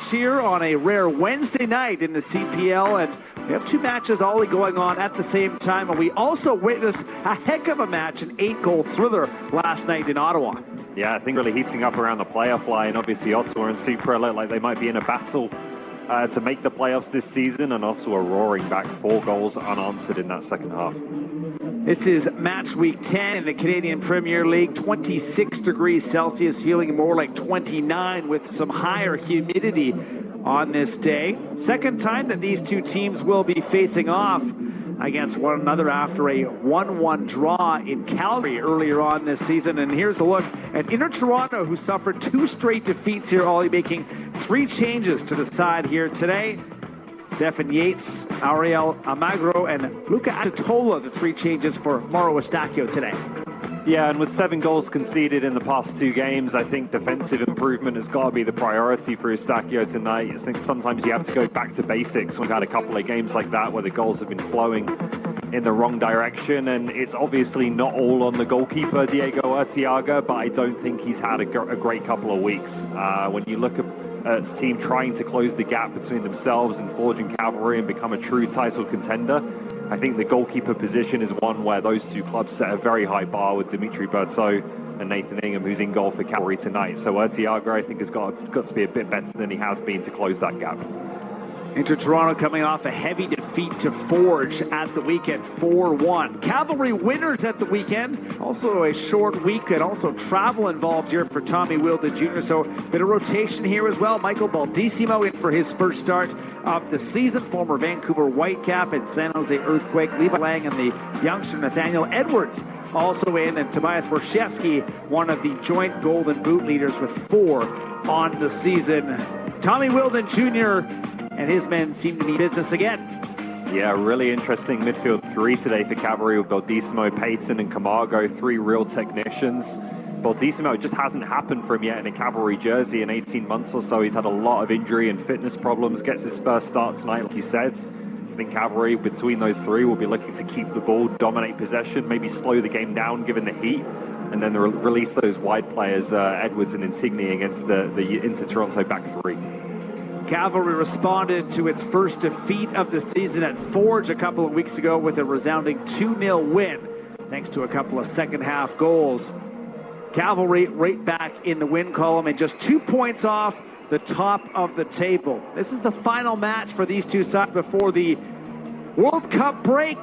match here on a rare Wednesday night in the CPL, and we have two matches all going on at the same time, and we also witnessed a heck of a match, an 8-goal thriller last night in Ottawa. Yeah, I think really heating up around the playoff line. Obviously, Ottawa and Supra look like they might be in a battle to make the playoffs this season, and Ottawa roaring back 4 goals unanswered in that second half. This is match week 10 in the Canadian Premier League. 26 degrees Celsius, feeling more like 29 with some higher humidity on this day. Second time that these two teams will be facing off against one another after a 1-1 draw in Cavalry earlier on this season. And here's a look at Inter Toronto, who suffered 2 straight defeats here, Ollie, making 3 changes to the side here today. Stefan Yates, Ariel Amagro, and Luca Attola, the 3 changes for Mauro Eustachio today. Yeah, and with 7 goals conceded in the past 2 games, I think defensive improvement has got to be the priority for Eustachio tonight. I think sometimes you have to go back to basics. We've had a couple of games like that where the goals have been flowing in the wrong direction, and it's obviously not all on the goalkeeper, Diego Arteaga, but I don't think he's had a great couple of weeks. When you look at his team trying to close the gap between themselves and Forge and Cavalry and become a true title contender, I think the goalkeeper position is one where those two clubs set a very high bar with Dimitri Berteau and Nathan Ingham, who's in goal for Cavalry tonight. So Arteaga, I think, has got to be a bit better than he has been to close that gap. Inter Toronto coming off a heavy defeat to Forge at the weekend, 4-1. Cavalry winners at the weekend. Also a short week and also travel involved here for Tommy Wilden Jr. So a bit of rotation here as well. Michael Baldissimo in for his first start of the season. Former Vancouver Whitecap and San Jose Earthquake. Levi Lang and the youngster Nathaniel Edwards also in. And Tobias Borszewski, one of the joint Golden Boot leaders with 4 on the season. Tommy Wilden Jr. and his men seem to be business again. Yeah, really interesting midfield 3 today for Cavalry with Baldissimo, Payton, and Camargo, 3 real technicians. Baldissimo, it just hasn't happened for him yet in a Cavalry jersey in 18 months or so. He's had a lot of injury and fitness problems, gets his first start tonight, like you said. I think Cavalry, between those 3, will be looking to keep the ball, dominate possession, maybe slow the game down given the heat, and then release those wide players, Edwards and Insigne, against the Inter Toronto back 3. Cavalry responded to its first defeat of the season at Forge a couple of weeks ago with a resounding 2-0 win, thanks to a couple of second-half goals. Cavalry right back in the win column and just 2 points off the top of the table. This is the final match for these two sides before the World Cup break.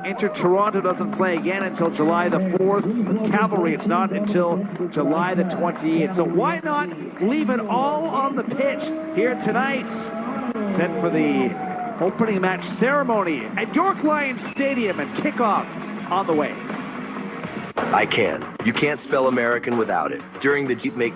Inter Toronto doesn't play again until July the 4th. Cavalry, it's not until July the 28th. So why not leave it all on the pitch here tonight? Set for the opening match ceremony at York Lions Stadium and kickoff on the way. I can. You can't spell American without it. During the Jeep make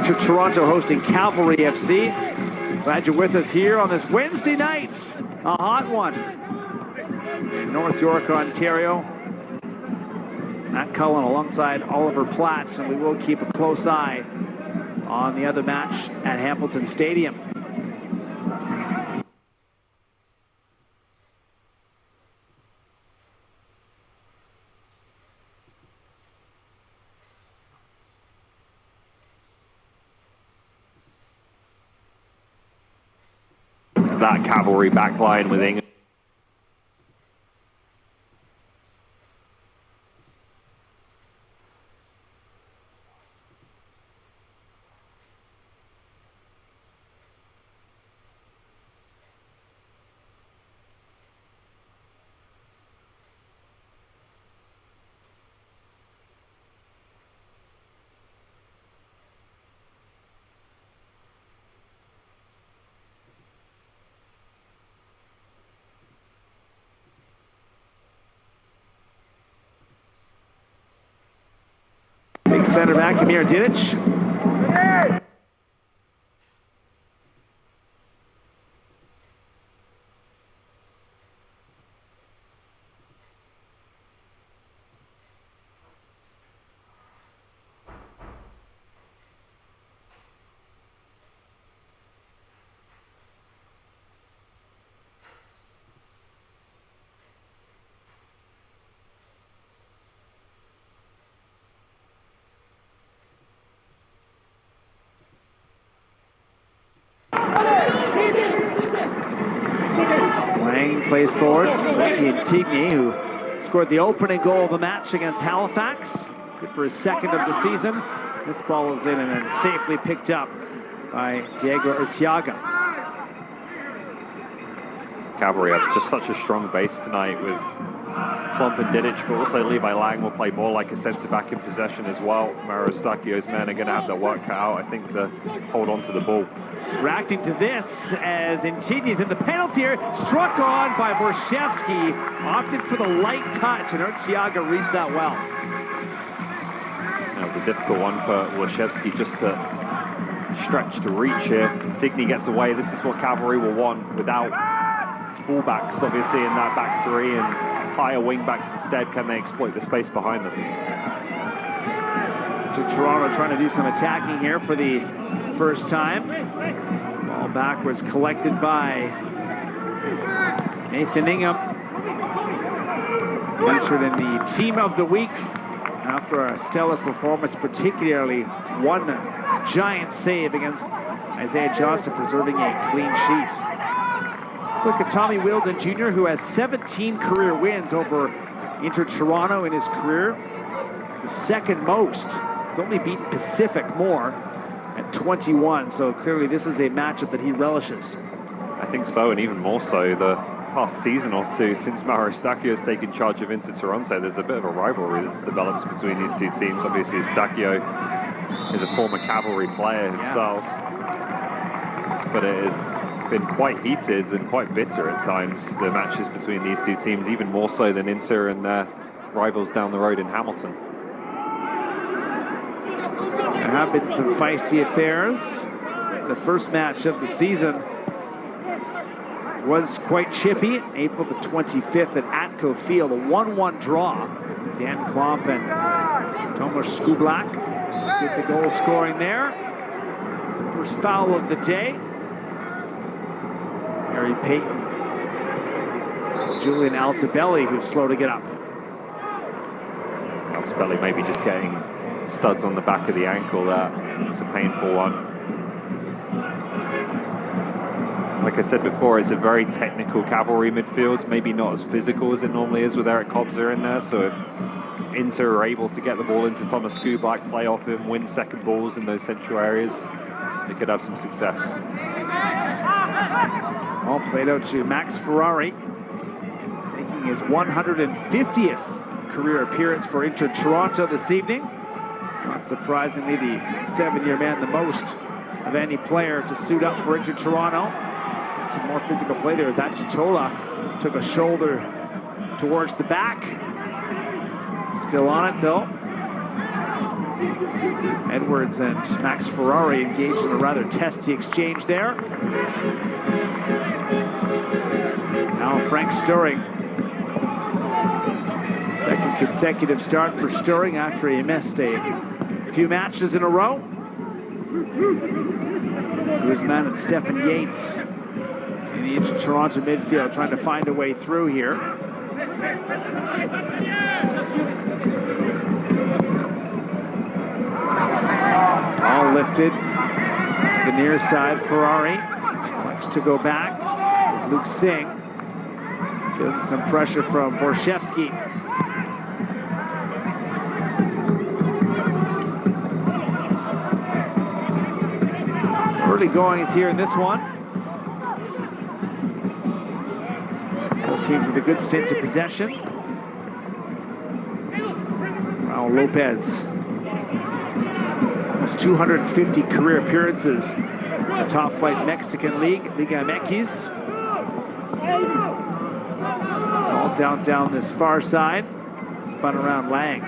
Inter Toronto hosting Cavalry FC. Glad you're with us here on this Wednesday night. A hot one in North York, Ontario. Matt Cullen alongside Oliver Platt, and we will keep a close eye on the other match at Hamilton Stadium. That Cavalry backline with England. Big center back, Amir Didic. Lang plays forward. Tigny, who scored the opening goal of the match against Halifax. Good for his second of the season. This ball is in and then safely picked up by Diego Urtiaga. Cavalry have just such a strong base tonight with Plump and Didic, but also Levi Lang will play more like a centre-back in possession as well. Mauro Stacchio's men are going to have their work cut out, I think, to hold on to the ball. Reacting to this as Intigny's in the penalty area, struck on by Vorshevsky, opted for the light touch, and Urtiaga reads that well. That was a difficult one for Vorshevsky just to stretch to reach here. Intigny gets away. This is what Cavalry will want without fullbacks, obviously, in that back three, and higher wingbacks instead. Can they exploit the space behind them? To Toronto trying to do some attacking here for the first time. Ball backwards collected by Nathan Ingham. Featured in the Team of the Week after a stellar performance, particularly one giant save against Isaiah Johnson, preserving a clean sheet. Let's look at Tommy Wheeldon Jr., who has 17 career wins over Inter Toronto in his career. It's the second most. He's only beaten Pacific more at 21, so clearly this is a matchup that he relishes. I think so, and even more so the past season or two since Mauro Stacchio has taken charge of Inter Toronto. There's a bit of a rivalry that's developed between these two teams. Obviously, Stacchio is a former Cavalry player himself, but it has been quite heated and quite bitter at times, the matches between these two teams, even more so than Inter and their rivals down the road in Hamilton. There have been some feisty affairs. The first match of the season was quite chippy. April the 25th at Atco Field, a 1-1 draw. Dan Klomp and Tomasz Skublak did the goal scoring there. First foul of the day. Harry Payton, Julian Altobelli, who's slow to get up. Altobelli maybe just getting studs on the back of the ankle there. It's a painful one. Like I said before, it's a very technical Cavalry midfield, maybe not as physical as it normally is with Eric Kobza in there, so if Inter are able to get the ball into Tomasz Skublak, play off him, win second balls in those central areas, they could have some success. All played out to Max Ferrari, making his 150th career appearance for Inter Toronto this evening. Not surprisingly, the 7-year man, the most of any player to suit up for Inter Toronto. Some more physical play there as that Chitola took a shoulder towards the back. Still on it though. Edwards and Max Ferrari engaged in a rather testy exchange there. Now Frank Sturring. Second consecutive start for Sturring after he missed a few matches in a row. Guzman and Stefan Yates in the Toronto midfield trying to find a way through here. All lifted to the near side. Ferrari likes to go back with Luke Singh. Feeling some pressure from Borshevsky. Early goings here in this one. Both teams with a good stint to possession. Raul Lopez. Almost 250 career appearances in the top flight Mexican league, Liga MX. All down this far side. Spun around Lang.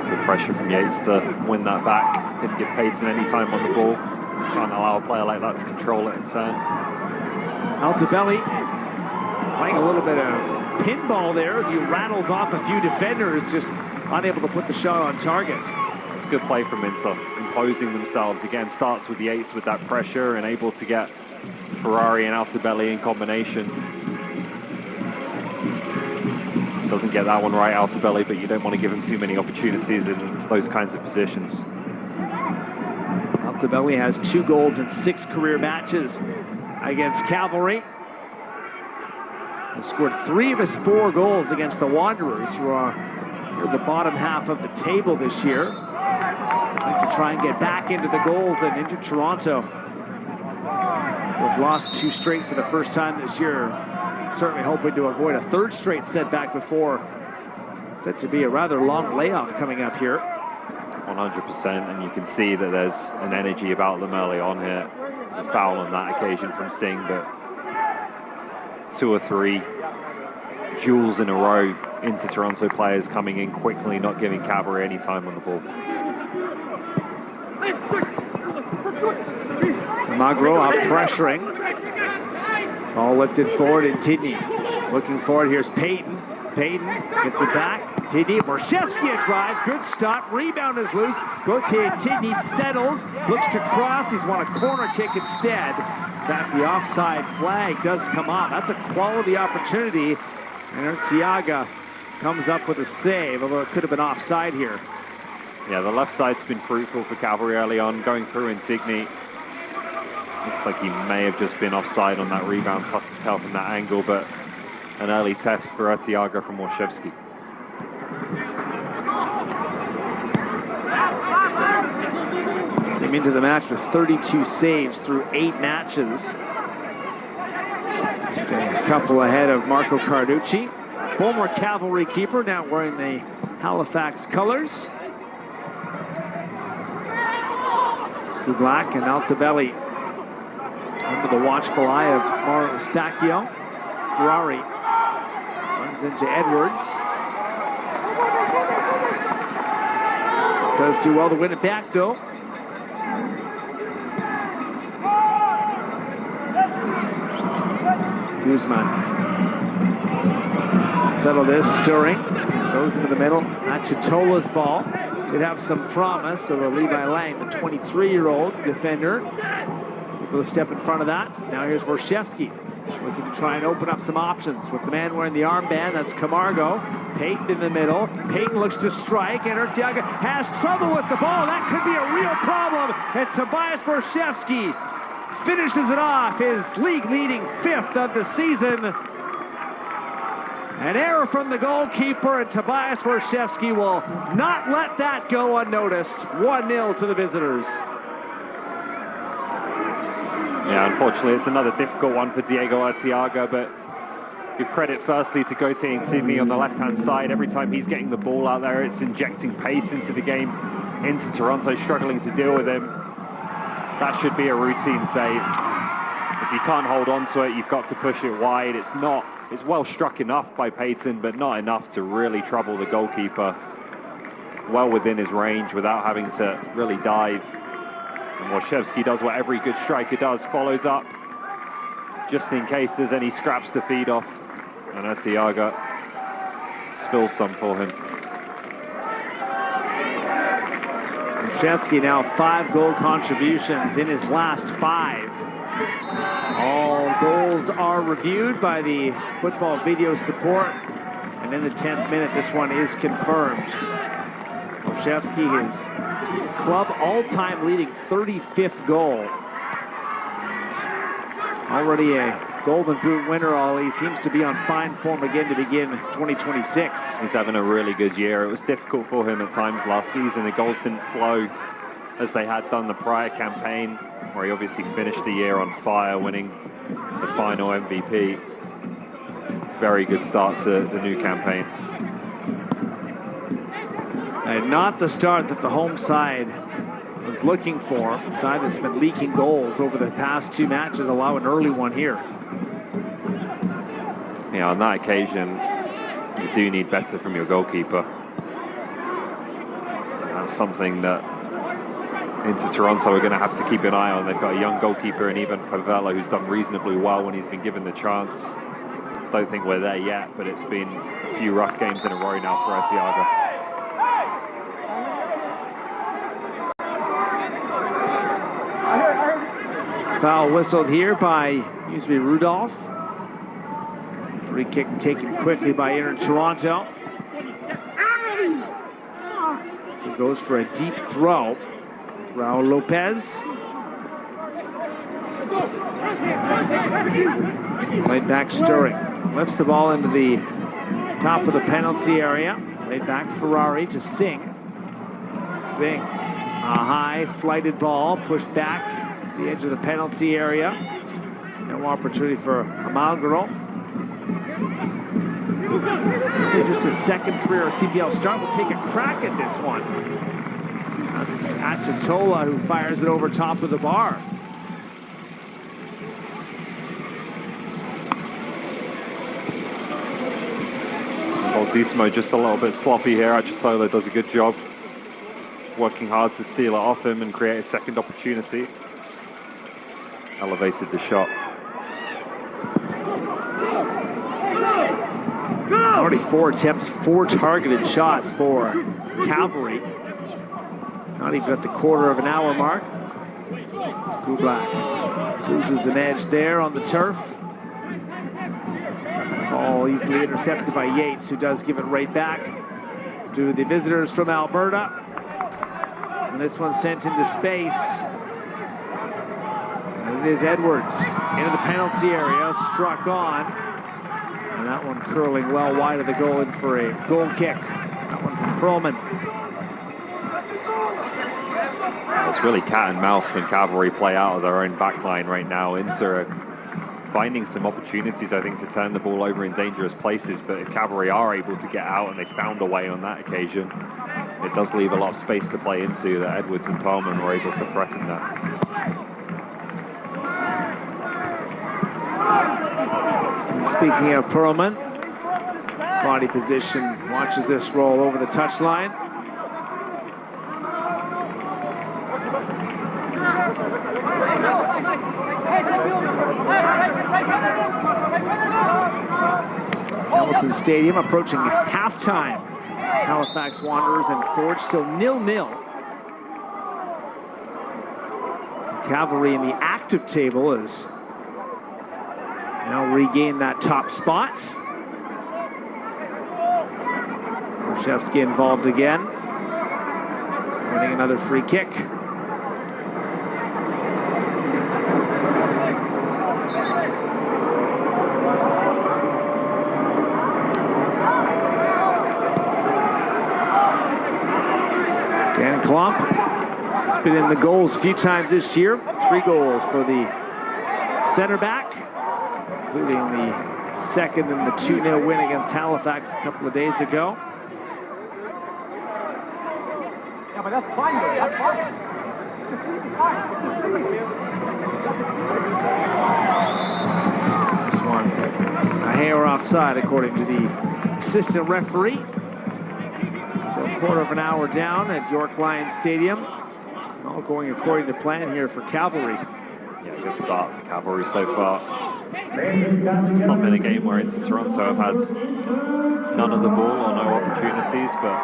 Good pressure from Yates to win that back. Didn't give Payton any time on the ball. Can't allow a player like that to control it in turn. Altobelli playing a little bit of pinball there as he rattles off a few defenders, just unable to put the shot on target. It's good play from Inter, imposing themselves. Again, starts with Yates with that pressure and able to get Ferrari and Altobelli in combination. Doesn't get that one right, Altobelli, but you don't want to give him too many opportunities in those kinds of positions. Altobelli has 2 goals in 6 career matches against Cavalry. He scored 3 of his 4 goals against the Wanderers, who are near the bottom half of the table this year. Like to try and get back into the goals and into Toronto. We've lost 2 straight for the first time this year. Certainly hoping to avoid a 3rd straight setback before it's set to be a rather long layoff coming up here. 100%, and you can see that there's an energy about them early on here. There's a foul on that occasion from Singh, but 2 or 3 duels in a row into Toronto players coming in quickly, not giving Cavalry any time on the ball. Magro out pressuring. Ball lifted forward in Tidney. Looking forward, here's Payton. Payton gets it back. Tidney, Borshevsky a drive. Good stop. Rebound is loose. Gauthier Tidney settles. Looks to cross. He's won a corner kick instead. That the offside flag does come off. That's a quality opportunity. And Arteaga comes up with a save, although it could have been offside here. Yeah, the left side's been fruitful for Cavalry early on, going through Insigne. Looks like he may have just been offside on that rebound. Tough to tell from that angle, but an early test for Arteaga from Borshevsky. Came into the match with 32 saves through 8 matches. Just a couple ahead of Marco Carducci. Former Cavalry keeper, now wearing the Halifax colors. Skublak and Altobelli under the watchful eye of Mauro Stacchio. Ferrari runs into Edwards. Does do well to win it back, though. Guzman. Settle this, Sturring. Goes into the middle. Achitola's ball. Did have some promise of a Levi Lang, the 23-year-old defender. Able to step in front of that. Now here's Borshevsky. Looking to try and open up some options with the man wearing the armband. That's Camargo. Payton in the middle. Payton looks to strike, and Arteaga has trouble with the ball. That could be a real problem as Tobias Borshevsky finishes it off, his league-leading 5th of the season. An error from the goalkeeper, and Tobias Borshevsky will not let that go unnoticed. 1-0 to the visitors. Yeah, unfortunately, it's another difficult one for Diego Arteaga, but give credit firstly to Gauthier Insigne on the left-hand side. Every time he's getting the ball out there, it's injecting pace into the game, into Toronto, struggling to deal with him. That should be a routine save. If you can't hold on to it, you've got to push it wide. It's well struck enough by Payton, but not enough to really trouble the goalkeeper. well within his range without having to really dive. And Wojciechowski does what every good striker does, follows up just in case there's any scraps to feed off. And Arteaga spills some for him. Wojciechowski now 5 goal contributions in his last 5. All goals are reviewed by the football video support. And in the 10th minute, this one is confirmed. Wojciechowski, his club all-time leading 35th goal. And already a Golden Boot winner, Ollie. Seems to be on fine form again to begin 2026. He's having a really good year. It was difficult for him at times last season. The goals didn't flow as they had done the prior campaign, where he obviously finished the year on fire, winning the final MVP. Very good start to the new campaign. And not the start that the home side was looking for. A side that's been leaking goals over the past 2 matches, allow an early one here. Yeah, on that occasion, you do need better from your goalkeeper. That's something that into Toronto we're going to have to keep an eye on. They've got a young goalkeeper in Ivan Pavela who's done reasonably well when he's been given the chance. Don't think we're there yet, but it's been a few rough games in a row now for Arteaga. Foul whistled here by used to be Rudolph. Free kick taken quickly by Inter Toronto. So he goes for a deep throw. Raul Lopez. Played back Stirring. Lifts the ball into the top of the penalty area. Played back Ferrari to Singh. Singh. A high flighted ball pushed back the edge of the penalty area. No opportunity for Amalgaro. Just a second career CPL start. Will take a crack at this one. That's Atatola who fires it over top of the bar. Baldisimo just a little bit sloppy here. Atatola does a good job working hard to steal it off him and create a second opportunity. Elevated the shot. Already 4 attempts, 4 targeted shots for Cavalry. Not even at the quarter of an hour mark. Skublak loses an edge there on the turf. Ball easily intercepted by Yates, who does give it right back to the visitors from Alberta. And this one sent into space. And it is Edwards into the penalty area, struck on. And that one curling well wide of the goal in for a goal kick. That one from Perlman. It's really cat and mouse when Cavalry play out of their own backline right now. Inter finding some opportunities, I think, to turn the ball over in dangerous places. But if Cavalry are able to get out, and they found a way on that occasion, it does leave a lot of space to play into that Edwards and Perlman were able to threaten that. Speaking of Perlman, body position, watches this roll over the touchline. Hamilton Stadium approaching halftime. Halifax Wanderers and Forge still 0-0. Cavalry in the active table is now regain that top spot. Wojciechowski involved again. Winning another free kick. Dan Klomp has been in the goals a few times this year. 3 goals for the center back, including the second in the 2-0 win against Halifax a couple of days ago. Yeah, but that's fine, though. That's fine. Just leave it fine. This one, a hair offside, according to the assistant referee. So quarter of an hour down at York Lions Stadium. All going according to plan here for Cavalry. Yeah, good start for Cavalry so far. It's not been a game where Inter Toronto have had none of the ball or no opportunities, but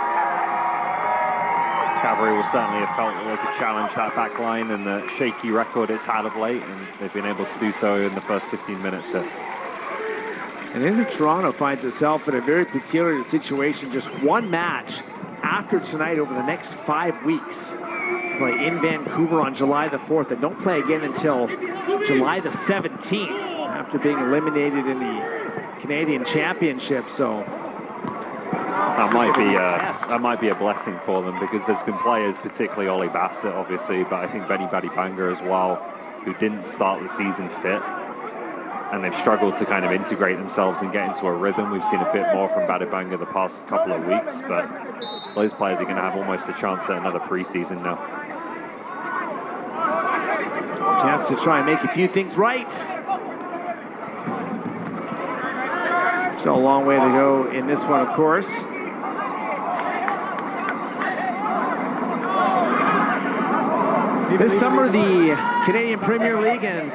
Cavalry will certainly have felt that they could challenge that back line and the shaky record it's had of late, and they've been able to do so in the first 15 minutes. And Inter Toronto finds itself in a very peculiar situation. Just one match after tonight over the next 5 weeks. Play in Vancouver on July the 4th and don't play again until July the 17th after being eliminated in the Canadian Championship. So that might be a blessing for them, because there's been players, particularly Ollie Bassett, obviously, but I think Benny Badibanga as well, who didn't start the season fit, and they've struggled to kind of integrate themselves and get into a rhythm. We've seen a bit more from Badibanga the past couple of weeks, but those players are going to have almost a chance at another preseason now. Chance to try and make a few things right. Still a long way to go in this one, of course. This summer, the Canadian Premier League and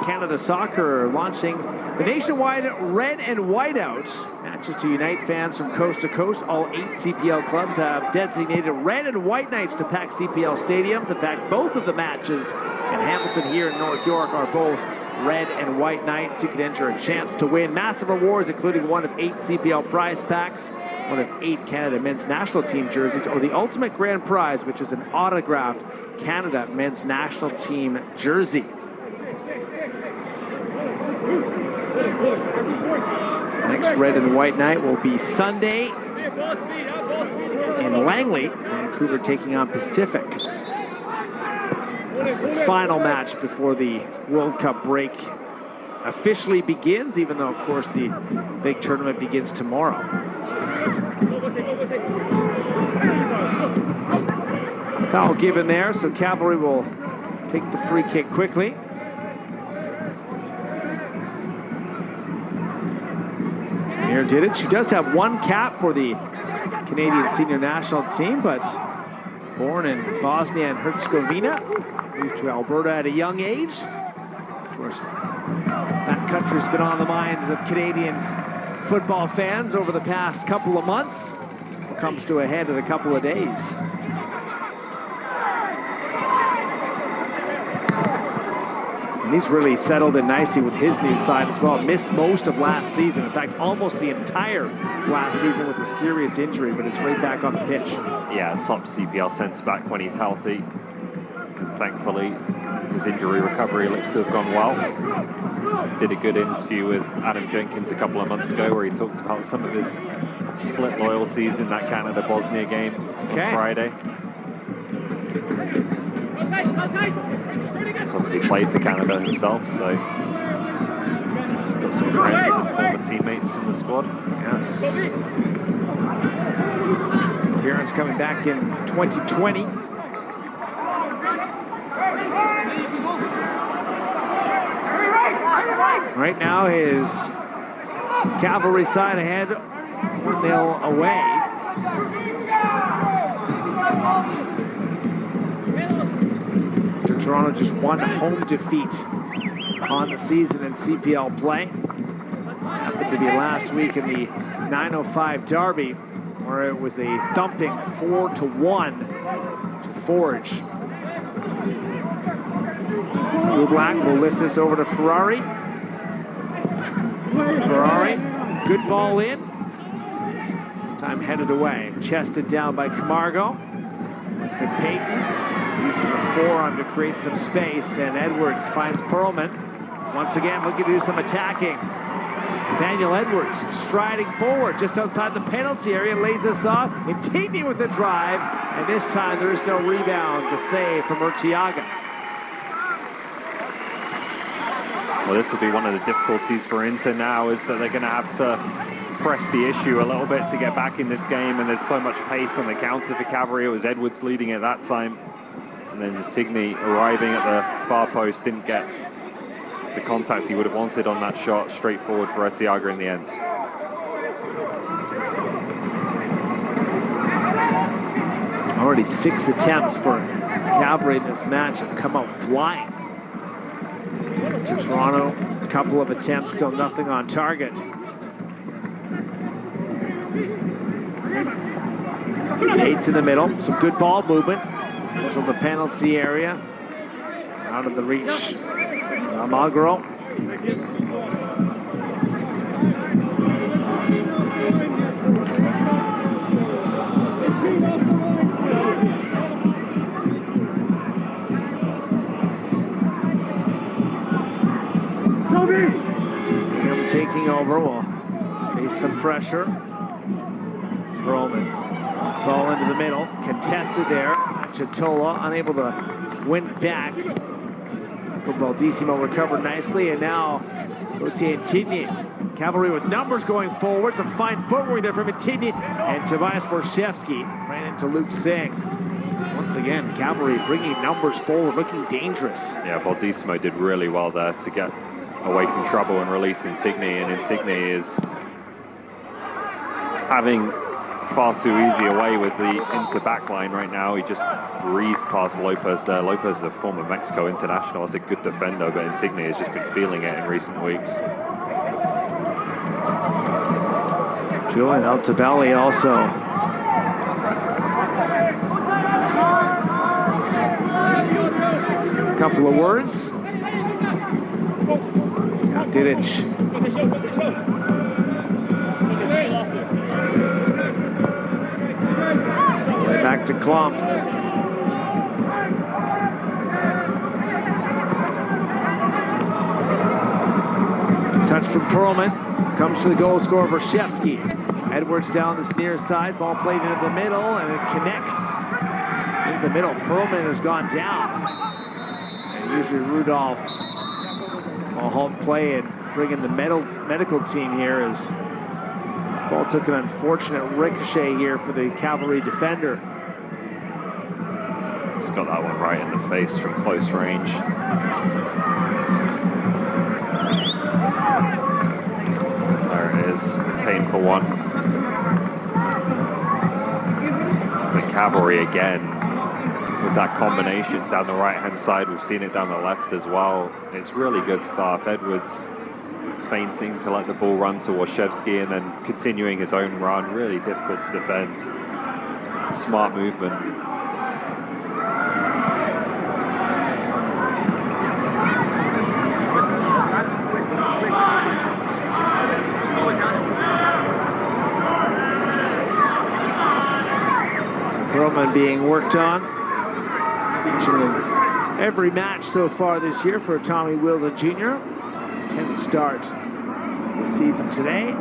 Canada Soccer are launching the nationwide Red and Whiteout. Matches to unite fans from coast to coast. All 8 CPL clubs have designated red and white nights to pack CPL stadiums. In fact, both of the matches in Hamilton here in North York are both red and white nights. You can enter a chance to win massive awards, including one of 8 CPL prize packs, one of 8 Canada men's national team jerseys, or the ultimate grand prize, which is an autographed Canada men's national team jersey. Next red and white night will be Sunday in Langley, Vancouver taking on Pacific. That's the final match before the World Cup break officially begins, even though, of course, the big tournament begins tomorrow. Foul given there, so Cavalry will take the free kick quickly. Here did it. She does have one cap for the Canadian senior national team, but born in Bosnia and Herzegovina, moved to Alberta at a young age. Of course, that country's been on the minds of Canadian football fans over the past couple of months. It comes to a head in a couple of days. And he's really settled in nicely with his new side as well. Missed most of last season. In fact, almost the entire last season with a serious injury, but it's right back on the pitch. Yeah, top CPL centre-back when he's healthy. And thankfully, his injury recovery looks to have gone well. Did a good interview with Adam Jenkins a couple of months ago where he talked about some of his split loyalties in that Canada-Bosnia game on Friday. He's obviously played for Canada himself, so got some friends and former teammates in the squad. Yes. Appearance coming back in 2020. Right now, his Cavalry side ahead, 1-0 away. Toronto just one home defeat on the season in CPL play. Happened to be last week in the 905 Derby, where it was a thumping 4-1 to Forge. Stu Black will lift this over to Ferrari. Ferrari, good ball in. This time headed away. Chested down by Camargo. Looks at Payton. Using the forearm to create some space, and Edwards finds Perlman. Once again, looking to do some attacking. Nathaniel Edwards striding forward just outside the penalty area, lays this off. Intigny with the drive, and this time there is no rebound to save from Urtiaga. Well, this will be one of the difficulties for Inter now, is that they're going to have to press the issue a little bit to get back in this game, and there's so much pace on the counter for Cavalry. It was Edwards leading at that time. And then Intigny arriving at the far post didn't get the contact he would have wanted on that shot. Straight forward for Urtiaga in the end. Already 6 attempts for Cavalry in this match have come out flying. To Toronto, a couple of attempts, still nothing on target. Eight's in the middle, some good ball movement. It's on the penalty area. Out of the reach. Almagro. Him taking over will face some pressure. Perlman, ball into the middle, contested there. Chitola unable to win it back. Baldissimo recovered nicely, and now Gauthier Intigne. Cavalry with numbers going forward, some fine footwork there from Intigne, and Tobias Borshevsky ran into Luke Singh. Once again, Cavalry bringing numbers forward, looking dangerous. Yeah, Baldissimo did really well there to get away from trouble and release Insigne, and Insigne is having far too easy away with the inter-back line right now. He just breezed past Lopez there. Lopez is a former Mexico international, is a good defender, but Insigne has just been feeling it in recent weeks. Julian Altobelli also. A couple of words. Now Didic. Play back to Klum. Touch from Perlman. Comes to the goal scorer Borshevsky. Edwards down this near side. Ball played into the middle, and it connects. In the middle, Perlman has gone down. And usually Rudolph will halt play and bring in the medical team here as this ball took an unfortunate ricochet here for the Cavalry defender. He's got that one right in the face from close range. There it is, painful one. The Cavalry again with that combination down the right hand side. We've seen it down the left as well. It's really good stuff. Edwards feinting to let the ball run to Warshevsky and then continuing his own run. Really difficult to defend. Smart movement. Perlman being worked on. Featured in every match so far this year for Tommy Wilden Jr. 10th start this season today.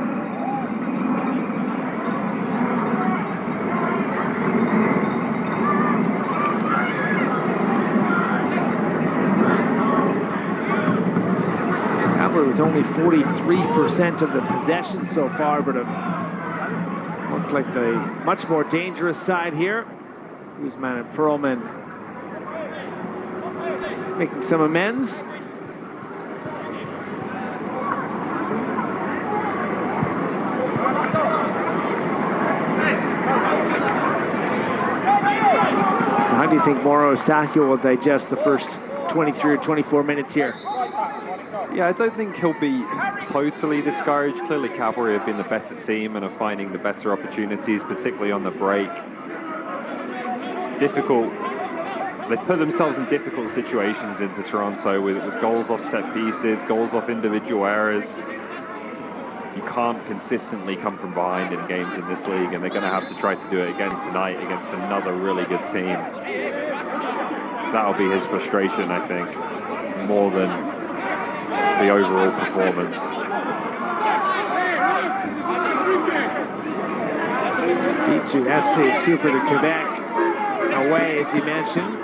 Cavalry with only 43% of the possession so far, but have looked like the much more dangerous side here. Guzman and Perlman making some amends. So how do you think Mauro Eustachio will digest the first 23 or 24 minutes here? Yeah, I don't think he'll be totally discouraged. Clearly Cavalry have been the better team and are finding the better opportunities, particularly on the break. It's difficult. They put themselves in difficult situations into Toronto with goals off set pieces, goals off individual errors. You can't consistently come from behind in games in this league, and they're going to have to try to do it again tonight against another really good team. That'll be his frustration, I think, more than the overall performance. Defeat to FC Supra de Québec away, as he mentioned.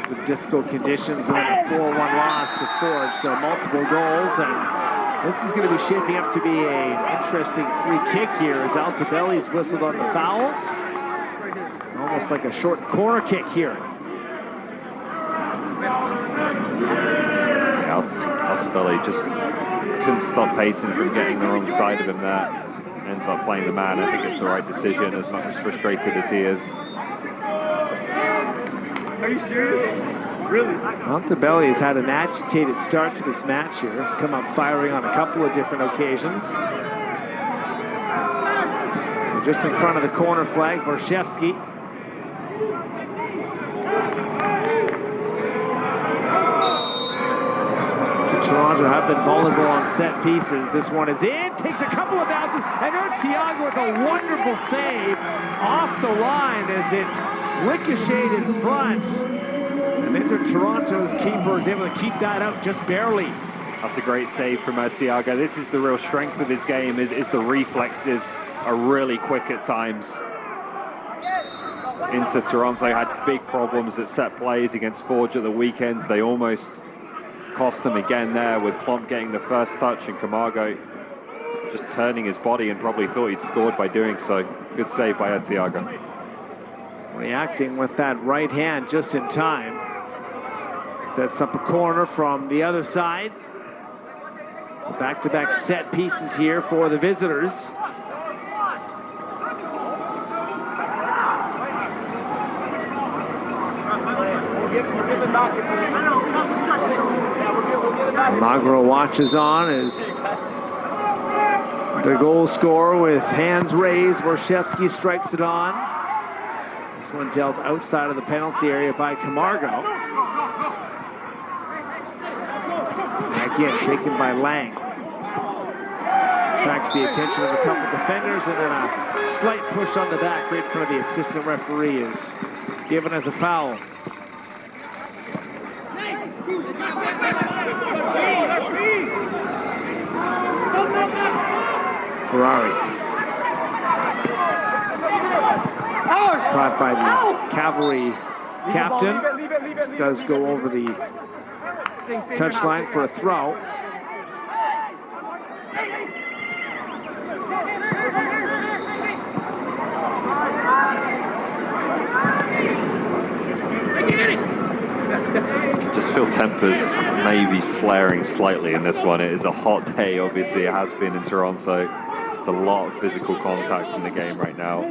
Some difficult conditions and then a 4-1 loss to Forge, so multiple goals, and this is going to be shaping up to be an interesting free kick here as Altobelli's whistled on the foul. Almost like a short corner kick here. Altobelli just couldn't stop Payton from getting the wrong side of him there. Ends up playing the man. I think it's the right decision, as much as frustrated as he is. Are you serious? Really? Montebelli has had an agitated start to this match here. He's come up firing on a couple of different occasions. So just in front of the corner flag, Vorshevsky. Toronto have been vulnerable on set pieces. This one is in, takes a couple of bounces, and then Thiago with a wonderful save off the line as it ricocheted in front. And Inter Toronto's keeper is able to keep that out just barely. That's a great save from Thiago. This is the real strength of his game, is the reflexes are really quick at times. Inter Toronto had big problems at set plays against Forge at the weekends. They almost cost them again there with Plump getting the first touch and Camargo just turning his body and probably thought he'd scored by doing so. Good save by Thiago. Reacting with that right hand just in time. Sets up a corner from the other side. So back-to-back set pieces here for the visitors. Magro watches on as the goal scorer with hands raised. Vorshevsky strikes it on. This one dealt outside of the penalty area by Camargo. Again, taken by Lang. Attracts the attention of a couple defenders, and then a slight push on the back right in front of the assistant referee is given as a foul. Ferrari. Caught by the Cavalry captain. Does go over the touchline for a throw. Just feel tempers maybe flaring slightly in this one. It is a hot day, obviously it has been in Toronto. There's a lot of physical contact in the game right now.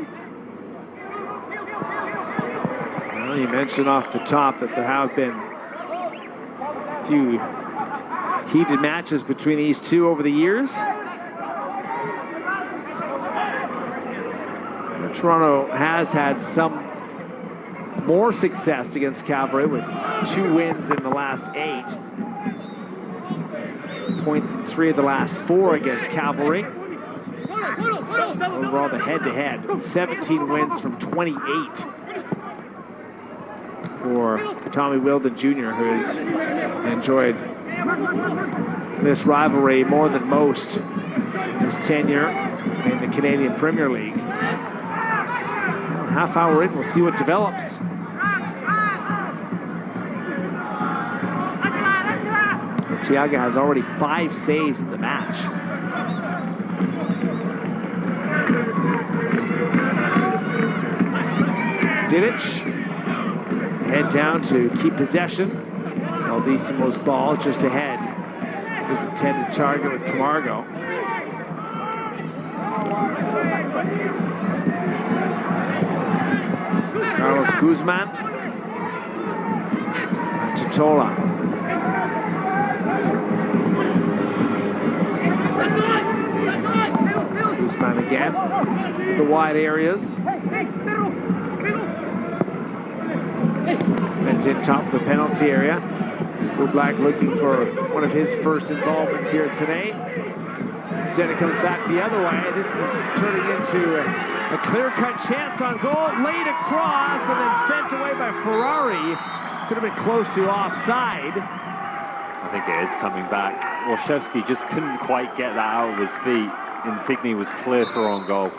Well, you mentioned off the top that there have been a few heated matches between these two over the years. Toronto has had some more success against Cavalry with 2 wins in the last 8. Points in 3 of the last 4 against Cavalry. Overall, the head-to-head, 17 wins from 28 for Tommy Wilden Jr., who has enjoyed this rivalry more than most in his tenure in the Canadian Premier League. Half hour in, we'll see what develops. Thiago has already 5 saves in the match. Didic head down to keep possession. Aldissimo's ball just ahead. His intended target with Camargo. Carlos Guzman. Chitola. Guzman again. The wide areas. Sent in top of the penalty area. School Black looking for one of his first involvements here today. Instead it comes back the other way. This is turning into a clear-cut chance on goal. Laid across and then sent away by Ferrari. Could have been close to offside. I think it is coming back. Vorshevsky just couldn't quite get that out of his feet. Insigne was clear through on goal.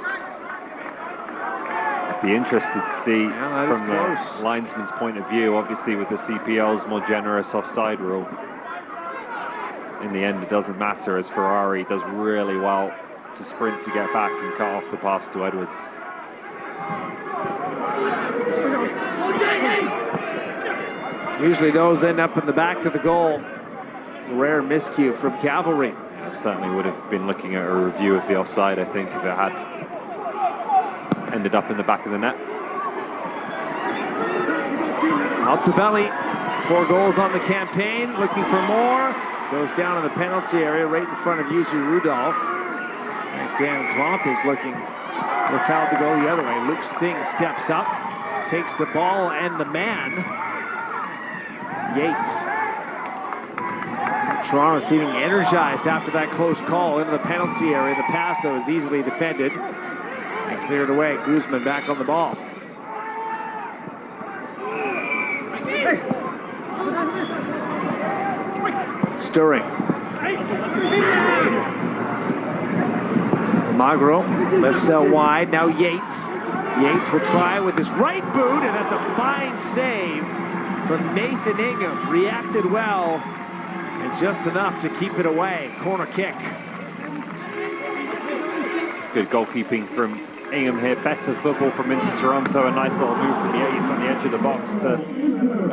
Be interested to see from the linesman's point of view, obviously with the CPL's more generous offside rule. In the end, it doesn't matter as Ferrari does really well to sprint to get back and cut off the pass to Edwards. Usually those end up in the back of the goal. Rare miscue from Cavalry. Yeah, certainly would have been looking at a review of the offside, I think, if it had ended up in the back of the net. Altobelli, 4 goals on the campaign, looking for more. Goes down in the penalty area right in front of Yuzi Rudolph. And Dan Klomp is looking for foul to go the other way. Luke Singh steps up, takes the ball and the man. Yates. Toronto seeming energized after that close call into the penalty area. The pass, though, is easily defended and cleared away. Guzman back on the ball. Stirring. Magro lifts out wide. Now Yates. Yates will try with his right boot, and that's a fine save from Nathan Ingham. Reacted well, and just enough to keep it away. Corner kick. Good goalkeeping from Ingham here. Better football from Inter Toronto. A nice little move from Yates on the edge of the box to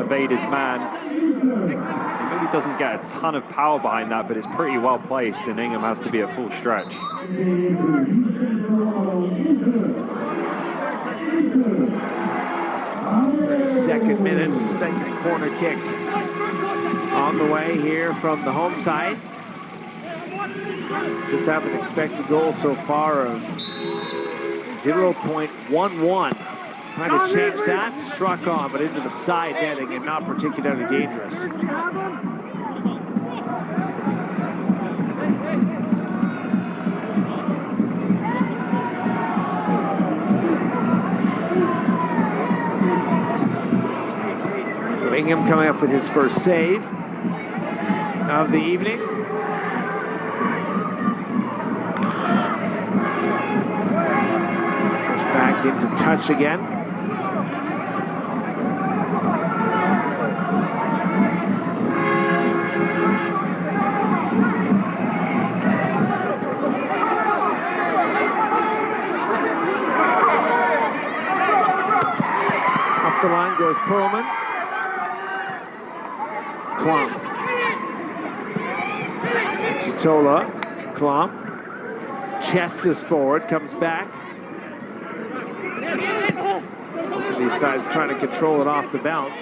evade his man. He maybe doesn't get a ton of power behind that, but it's pretty well placed, and Ingham has to be at full stretch. 32nd minute, second corner kick on the way here from the home side. Just have an expected goal so far of 0.11. Trying to change that, struck on, but into the side netting and not particularly dangerous. Ingham coming up with his first save of the evening. Push back into touch again. Up the line goes Perlman. Klomp. Chitola. Klomp. Chests is forward, comes back. Both of these sides trying to control it off the bounce.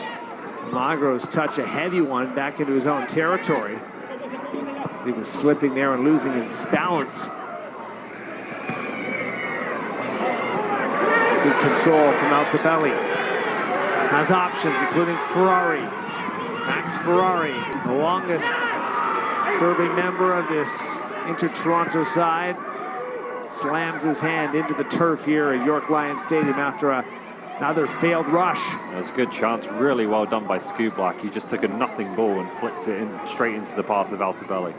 Magro's touch, a heavy one, back into his own territory. He was slipping there and losing his balance. Good control from Altobelli. Has options, including Ferrari. Max Ferrari, the longest serving member of this Inter-Toronto side, slams his hand into the turf here at York Lions Stadium after another failed rush. That was a good chance, really well done by Skublak. He just took a nothing ball and flicked it in straight into the path of Altobelli.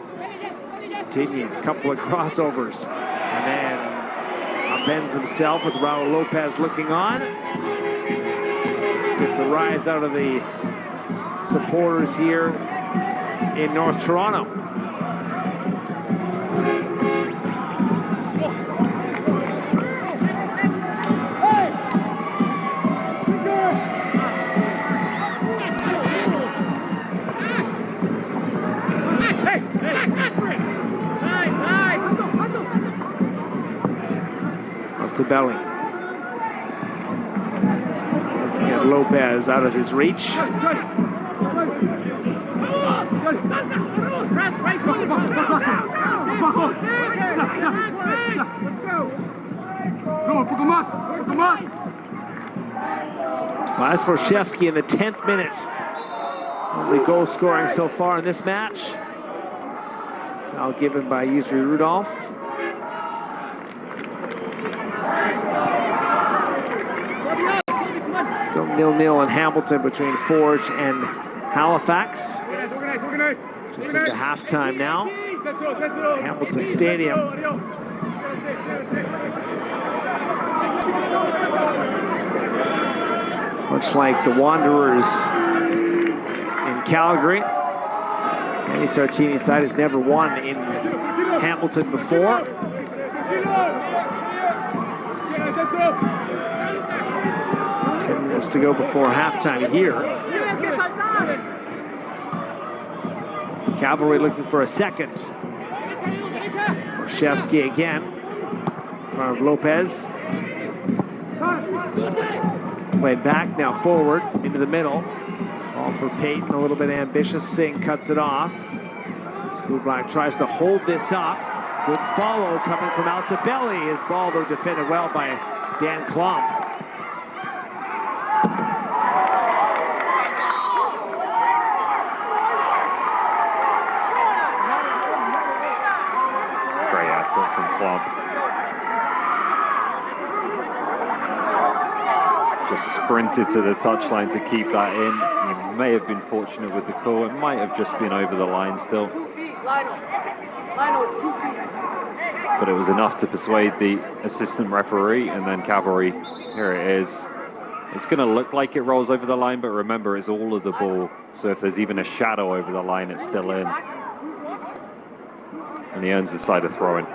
Continuing a couple of crossovers, and then upends himself with Raul Lopez looking on. Gets a rise out of the supporters here in North Toronto. Altobelli. Looking at Lopez out of his reach. As for Shevsky in the 10th minute, only goal scoring so far in this match. Foul given by Yuzi Rudolph. Still 0-0 in Hamilton between Forge and Halifax. Just into halftime now. Hamilton Stadium. Much like the Wanderers in Calgary. Andy Sartini's side has never won in Hamilton before. 10 minutes to go before halftime here. Cavalry looking for a second. For Shevsky again. In front of Lopez. Played back, now forward, into the middle. Ball for Payton, a little bit ambitious. Singh cuts it off. Skubrak tries to hold this up. Good follow coming from Altobelli. His ball, though, defended well by Dan Klum. Great effort from Klum. Just sprinted to the touchline to keep that in. He may have been fortunate with the call. It might have just been over the line still. 2 feet, Lionel. Lionel, it's 2 feet. But it was enough to persuade the assistant referee, and then Cavalry, here it is. It's going to look like it rolls over the line, but remember, it's all of the ball. So if there's even a shadow over the line, it's still in. And he earns his side of throwing.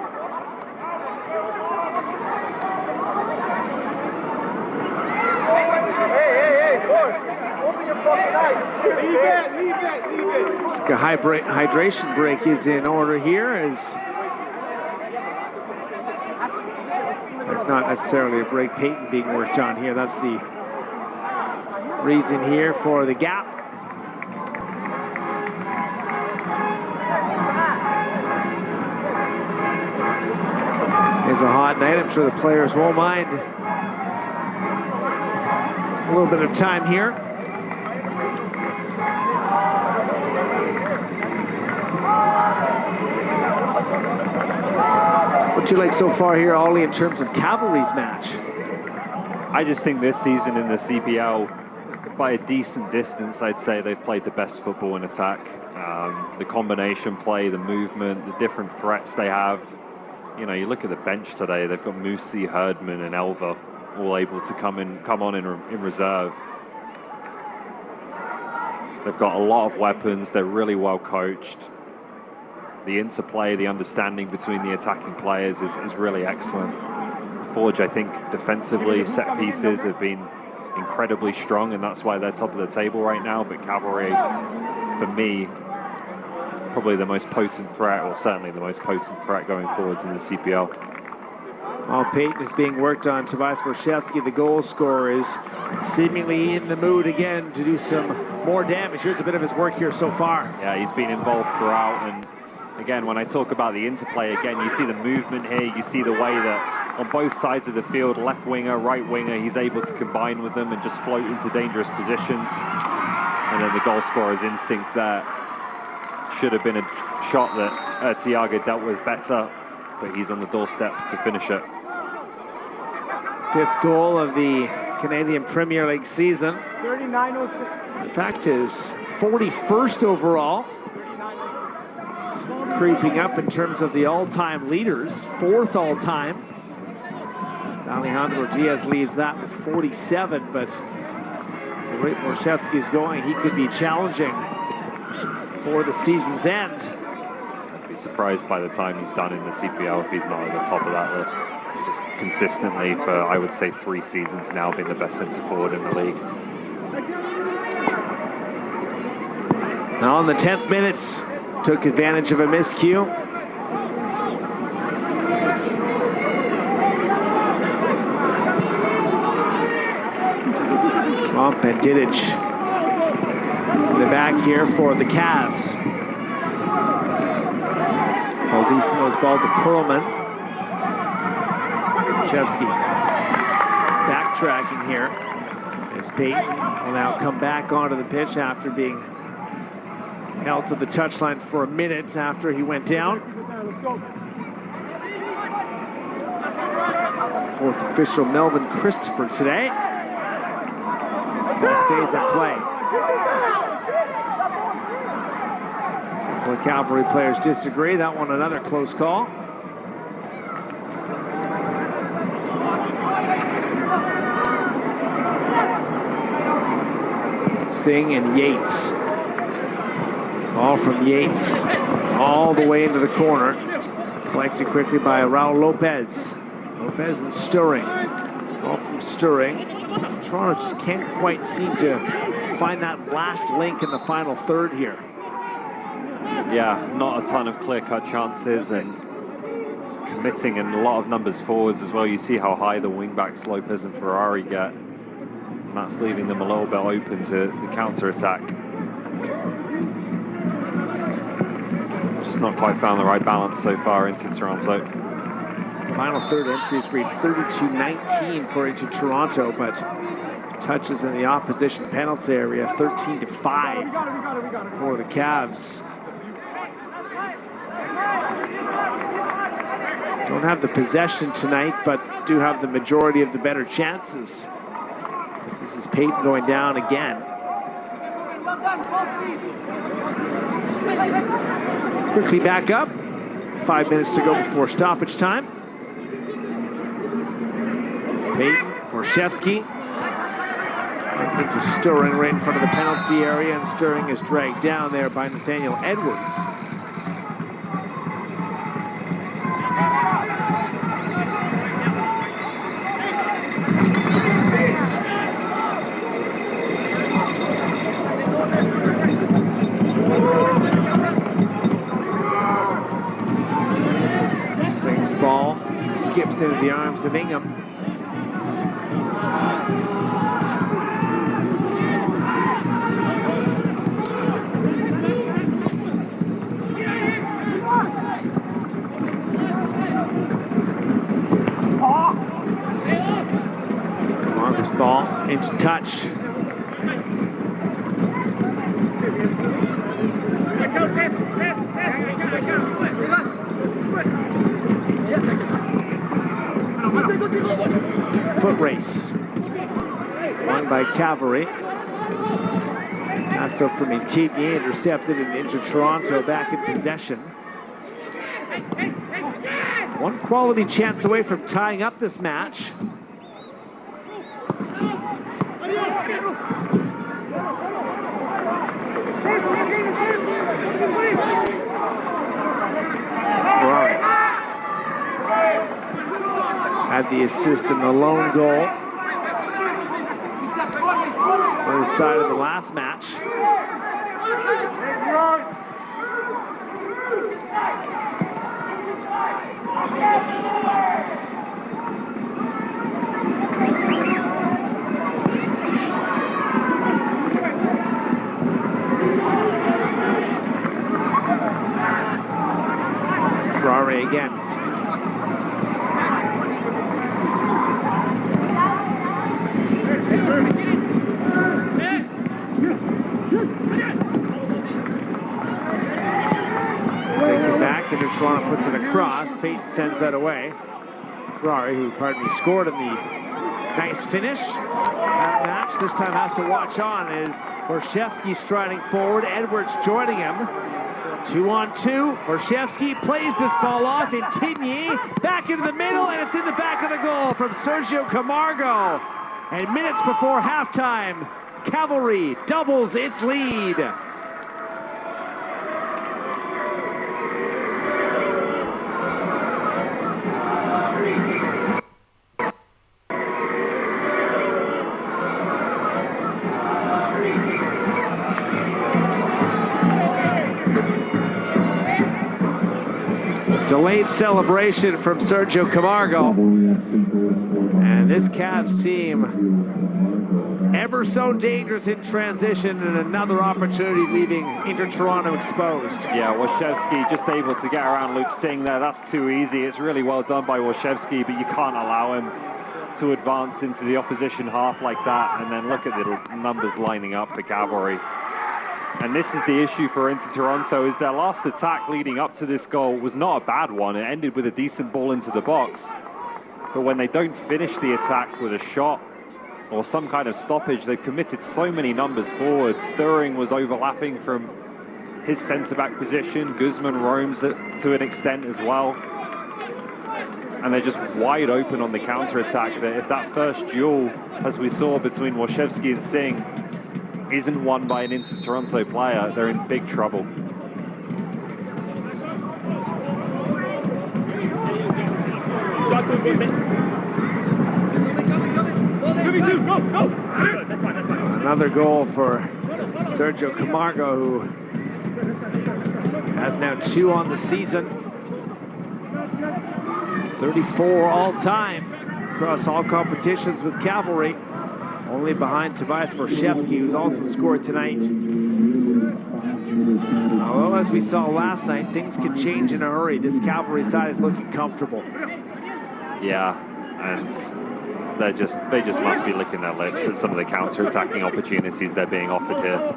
A hydration break is in order here, as not necessarily a break. Payton being worked on here. That's the reason here for the gap. It's a hot night. I'm sure the players won't mind a little bit of time here. What you like so far here, Ollie, in terms of Cavalry's match? I just think this season in the CPL, by a decent distance, I'd say they've played the best football in attack. The combination play, the movement, the different threats they have. You know, you look at the bench today, they've got Musi, Herdman and Elva all able to come on in reserve. They've got a lot of weapons, they're really well coached. The interplay, the understanding between the attacking players is really excellent. Forge, I think, defensively, set pieces have been incredibly strong, and that's why they're top of the table right now. But Cavalry, for me, probably the most potent threat, or certainly the most potent threat going forwards in the CPL. While Payton is being worked on, Tobias Vorshevsky, the goal scorer, is seemingly in the mood again to do some more damage. Here's a bit of his work here so far. Yeah, he's been involved throughout, and again, when I talk about the interplay, again, you see the movement here, you see the way that on both sides of the field, left winger, right winger, he's able to combine with them and just float into dangerous positions. And then the goal scorer's instincts there. Should have been a shot that Tiago dealt with better, but he's on the doorstep to finish it. 5th goal of the Canadian Premier League season. 39-06. In fact, his 41st overall. Creeping up in terms of the all-time leaders, 4th all-time. Alejandro Diaz leads that with 47, but the rate Vorshevsky's going, he could be challenging for the season's end. I'd be surprised by the time he's done in the CPL if he's not at the top of that list. He's just consistently for, I would say, 3 seasons now been the best centre forward in the league. Now on the 10th minute, took advantage of a miscue. And Didic in the back here for the Cavs. Baldissimo's ball to Perlman. Shevsky backtracking here as Payton will now come back onto the pitch after being held to the touchline for a minute after he went down. 4th official Melvin Christopher today. Ball stays at play. A couple of Cavalry players disagree. That one another close call. Singh and Yates. Ball from Yates all the way into the corner. Collected quickly by Raul Lopez. Lopez and Stirring. Ball from Stirring. Toronto just can't quite seem to find that last link in the final third here. Yeah, not a ton of clear-cut chances and committing in a lot of numbers forwards as well. You see how high the wing-backs Lopez and Ferrari get. And that's leaving them a little bit open to the counter-attack. Just not quite found the right balance so far into Toronto. Final third entries read 32-19 for Inter Toronto, but touches in the opposition penalty area, 13-5 for the Cavs. Don't have the possession tonight, but do have the majority of the better chances. This is Payton going down again. Quickly back up. 5 minutes to go before stoppage time. Payton, Vorshevsky. Runs into Stirring right in front of the penalty area, and Stirring is dragged down there by Nathaniel Edwards. Sings ball, skips into the arms of Ingham. Camargo's ball into touch. Foot race. Won by Cavalry. Pass over from Intigne, intercepted and Inter Toronto back in possession. One quality chance away from tying up this match. Ferrari had the assist in the lone goal for his side of the last match. Ferrari again. Back, and Toronto puts it across. Payton sends that away. Ferrari, who, scored in the nice finish. That match this time has to watch on is Vorshevsky striding forward. Edwards joining him. 2-on-2. Vorshevsky plays this ball off. Intigne back into the middle, and it's in the back of the goal from Sergio Camargo. And minutes before halftime, Cavalry doubles its lead. Delayed celebration from Sergio Camargo. And this Cavs team, ever so dangerous in transition, and another opportunity leaving Inter Toronto exposed. Yeah, Vorshevsky just able to get around Luke Singh there. That's too easy. It's really well done by Vorshevsky, but you can't allow him to advance into the opposition half like that. And then look at the numbers lining up for Cavalry. And this is the issue for Inter Toronto, is their last attack leading up to this goal was not a bad one. It ended with a decent ball into the box. But when they don't finish the attack with a shot or some kind of stoppage, they've committed so many numbers forward. Stirring was overlapping from his centre-back position. Guzman roams to an extent as well. And they're just wide open on the counter-attack. That if that first duel, as we saw between Vorshevsky and Singh, isn't won by an Inter Toronto player, they're in big trouble. Another goal for Sergio Camargo, who has now 2 on the season. 34 all-time across all competitions with Cavalry. only behind Tobias Vorshevsky, who's also scored tonight. Although, as we saw last night, things can change in a hurry. This Cavalry side is looking comfortable. Yeah, and they just must be licking their lips at some of the counter-attacking opportunities they're being offered here.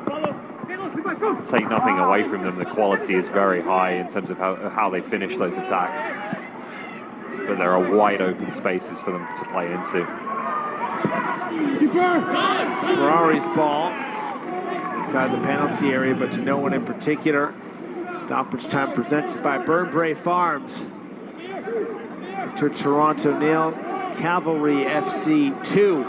Take nothing away from them, the quality is very high in terms of how they finish those attacks. But there are wide open spaces for them to play into. Ferrari's ball inside the penalty area, but to no one in particular. Stoppage time presented by Burnbrae Farms. To Toronto 0, Cavalry FC 2.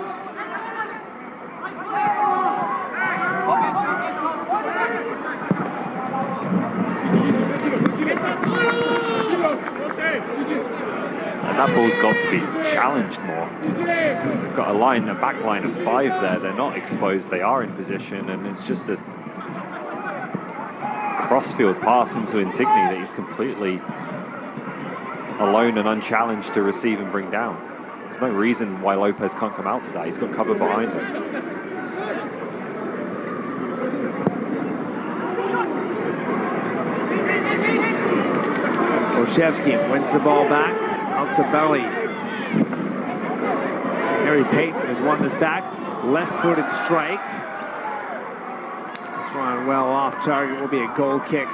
And that ball's got to be challenged more. They've got a back line of 5 there. They're not exposed, they are in position, and it's just a crossfield pass into Insigne that he's completely alone and unchallenged to receive and bring down. There's no reason why Lopez can't come out to that. He's got cover behind him. Vorshevsky wins the ball back, out to belly. Harry Payton has won this back, left-footed strike. This one well off target, will be a goal kick.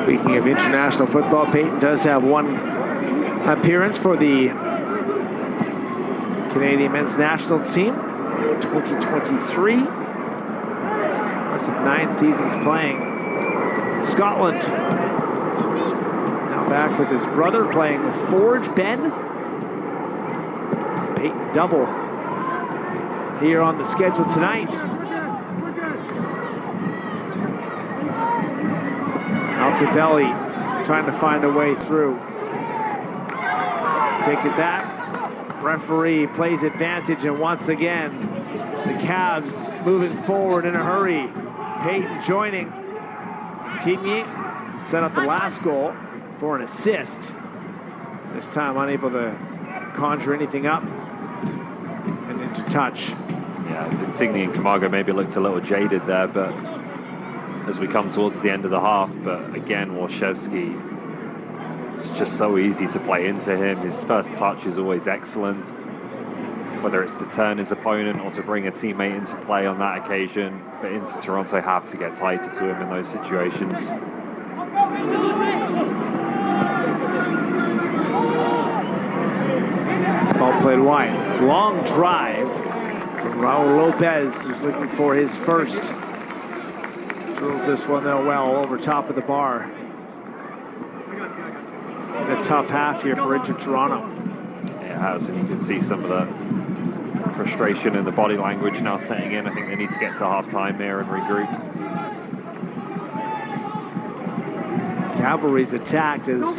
Speaking of international football, Payton does have one appearance for the Canadian men's national team, 2023. Course of 9 seasons playing in Scotland. Now back with his brother playing with Forge Ben. It's a Payton double here on the schedule tonight. Altobelli trying to find a way through. Take it back. Referee plays advantage, and once again, the Cavs moving forward in a hurry. Payton joining. Tigny set up the last goal for an assist. This time unable to conjure anything up and into touch. Yeah, Insigne and Camargo maybe looked a little jaded there, but as we come towards the end of the half, but again, Vorshevsky, it's just so easy to play into him. His first touch is always excellent, whether it's to turn his opponent or to bring a teammate into play on that occasion. But Inter Toronto have to get tighter to him in those situations. Ball played wide. Long drive from Raul Lopez, who's looking for his first. Drills this one though well over top of the bar. In a tough half here for Inter Toronto. It has, and you can see some of the frustration in the body language now setting in. I think they need to get to half-time here and regroup. Cavalry's attack has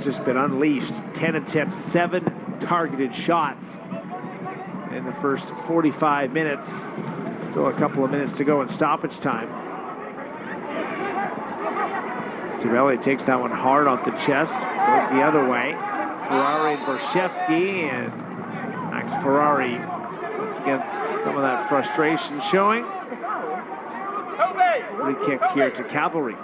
just been unleashed. 10 attempts, 7 targeted shots in the first 45 minutes. Still a couple of minutes to go in stoppage time. Torelli takes that one hard off the chest, goes the other way. Ferrari and Vorshevsky, and Max Ferrari once against some of that frustration showing. Free kick here to Cavalry.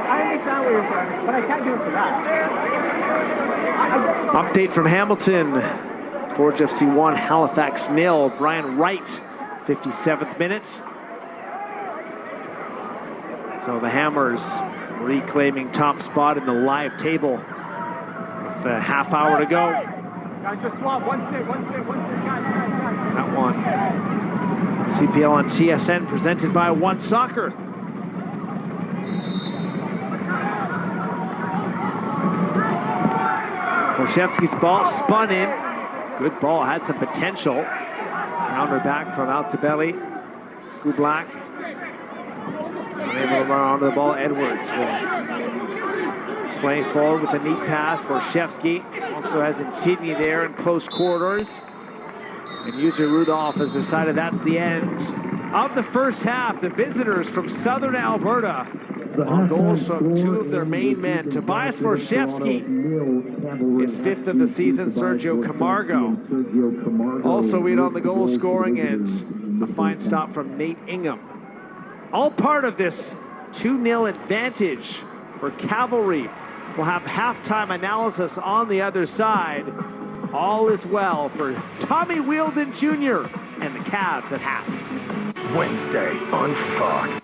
I understand what you're saying, but I can't do it for that. Update from Hamilton. Forge FC 1, Halifax 0. Brian Wright, 57th minute. So the Hammers reclaiming top spot in the live table with a half hour to go. Guys, just swap. One sit. That one. CPL on TSN presented by One Soccer. Vorshevsky's ball spun in. Good ball, had some potential. Counter back from Altobelli. Skublak. Unable to run onto the ball. Edwards will Play forward with a neat pass for Shevsky. Also has Intigne there in close quarters. And User Rudolph has decided that's the end of the first half. The visitors from southern Alberta on goals from two of their main men. Tobias Vorshevsky, his fifth of the season. Sergio Camargo also in on the goal scoring, and a fine stop from Nate Ingham. All part of this 2-0 advantage for Cavalry. We'll have halftime analysis on the other side. All is well for Tommy Wheeldon Jr. and the Cavs at half. Wednesday on Fox.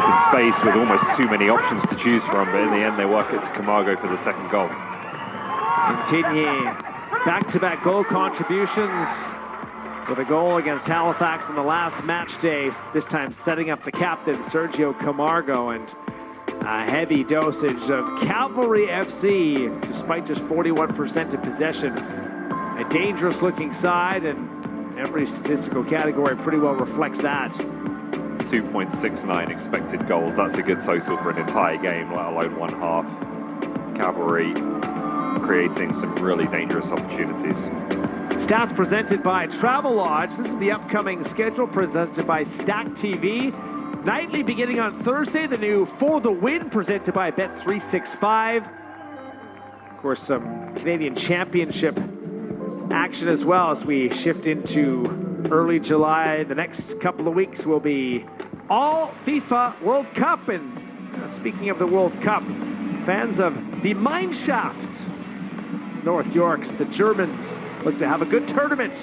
open space with almost too many options to choose from, but in the end they work it to Camargo for the second goal. Insigne, back-to-back goal contributions with a goal against Halifax on the last match day, this time setting up the captain, Sergio Camargo, and a heavy dosage of Cavalry FC, despite just 41% of possession. A dangerous-looking side, and every statistical category pretty well reflects that. 2.69 expected goals. That's a good total for an entire game, let alone one half. Cavalry creating some really dangerous opportunities. Stats presented by Travelodge. This is the upcoming schedule presented by Stack TV. Nightly beginning on Thursday, the new For the Win presented by Bet365. Of course, some Canadian Championship action as well as we shift into early July. The next couple of weeks will be all FIFA World Cup. And speaking of the World Cup, fans of the Mineshaft North Yorks, the Germans, look to have a good tournament.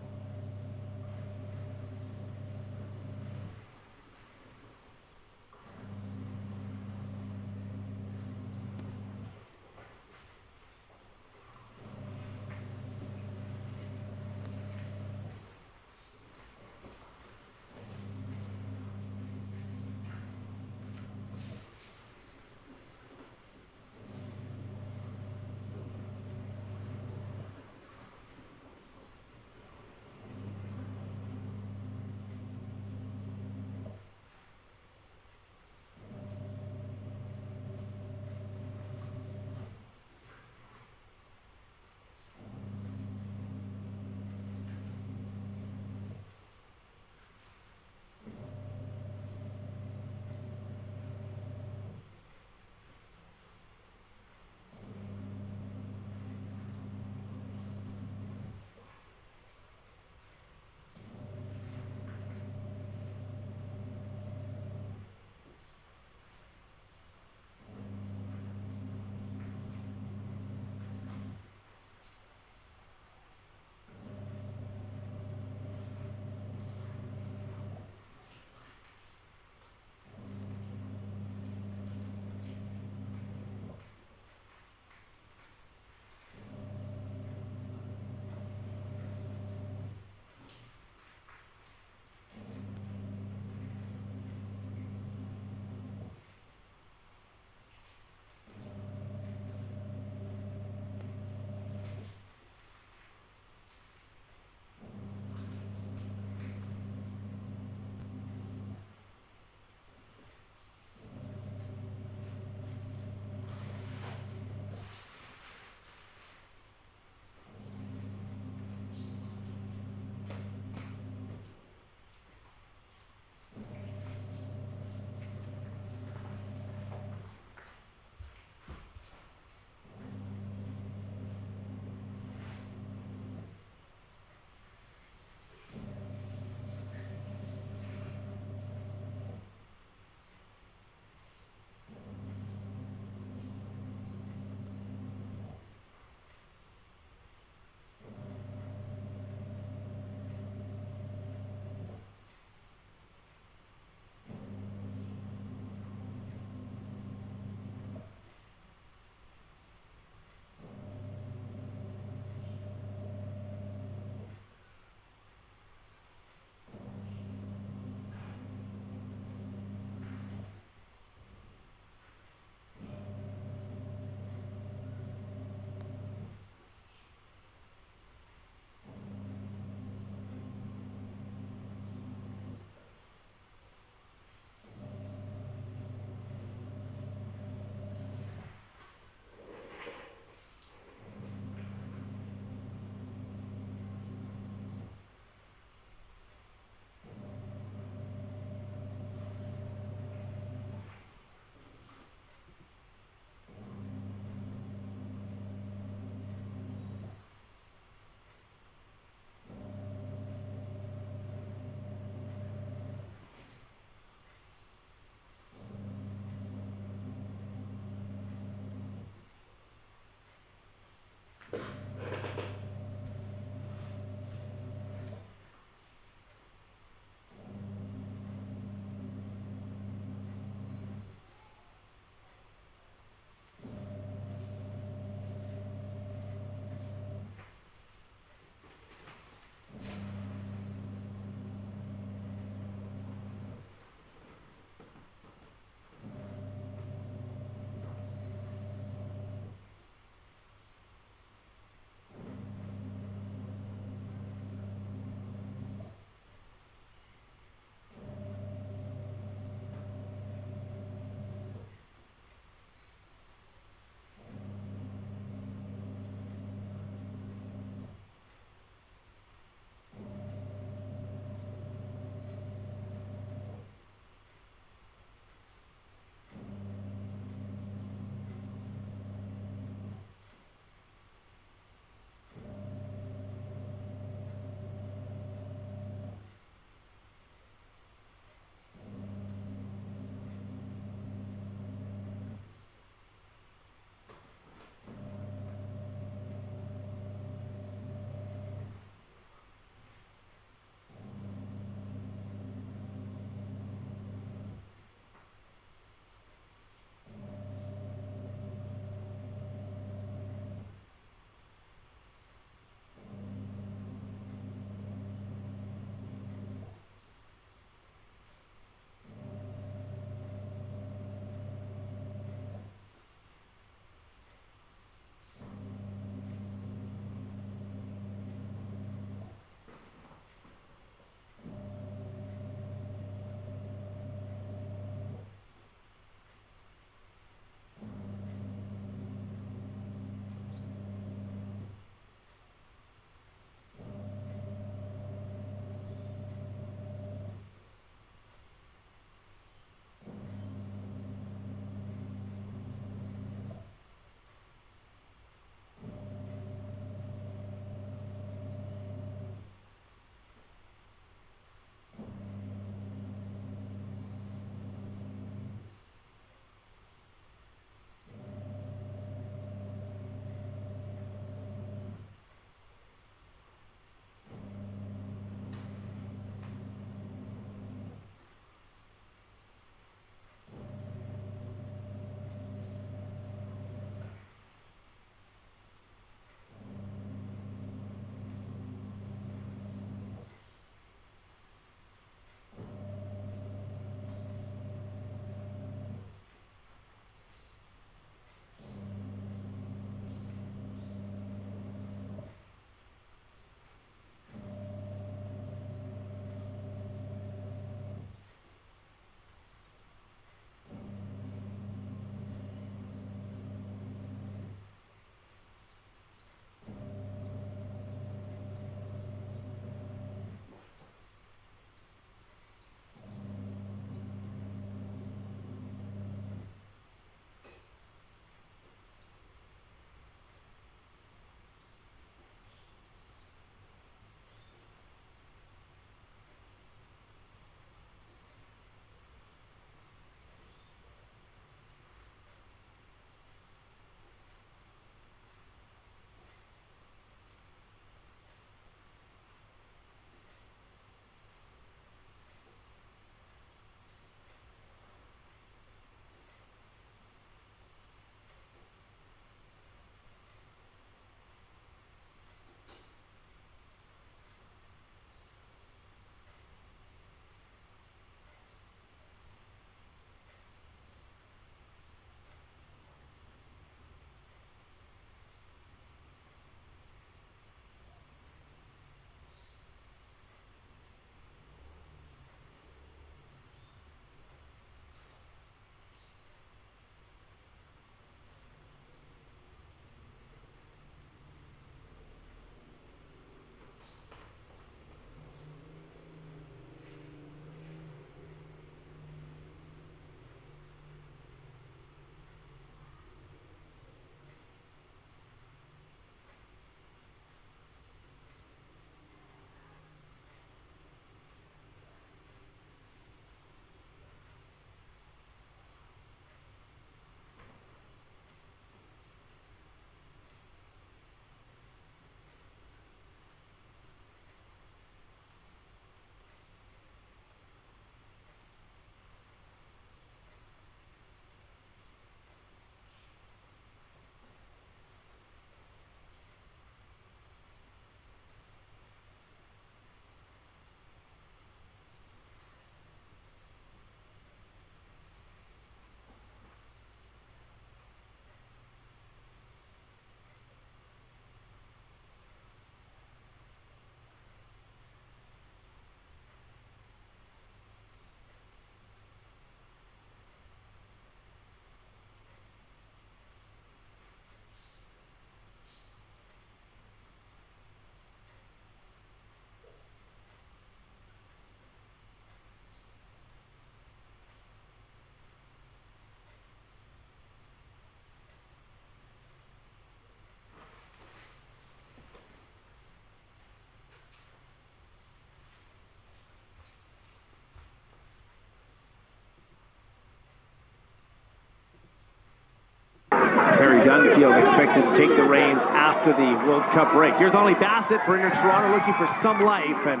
Dunfield expected to take the reins after the World Cup break. Here's Ollie Bassett for Inter Toronto looking for some life, and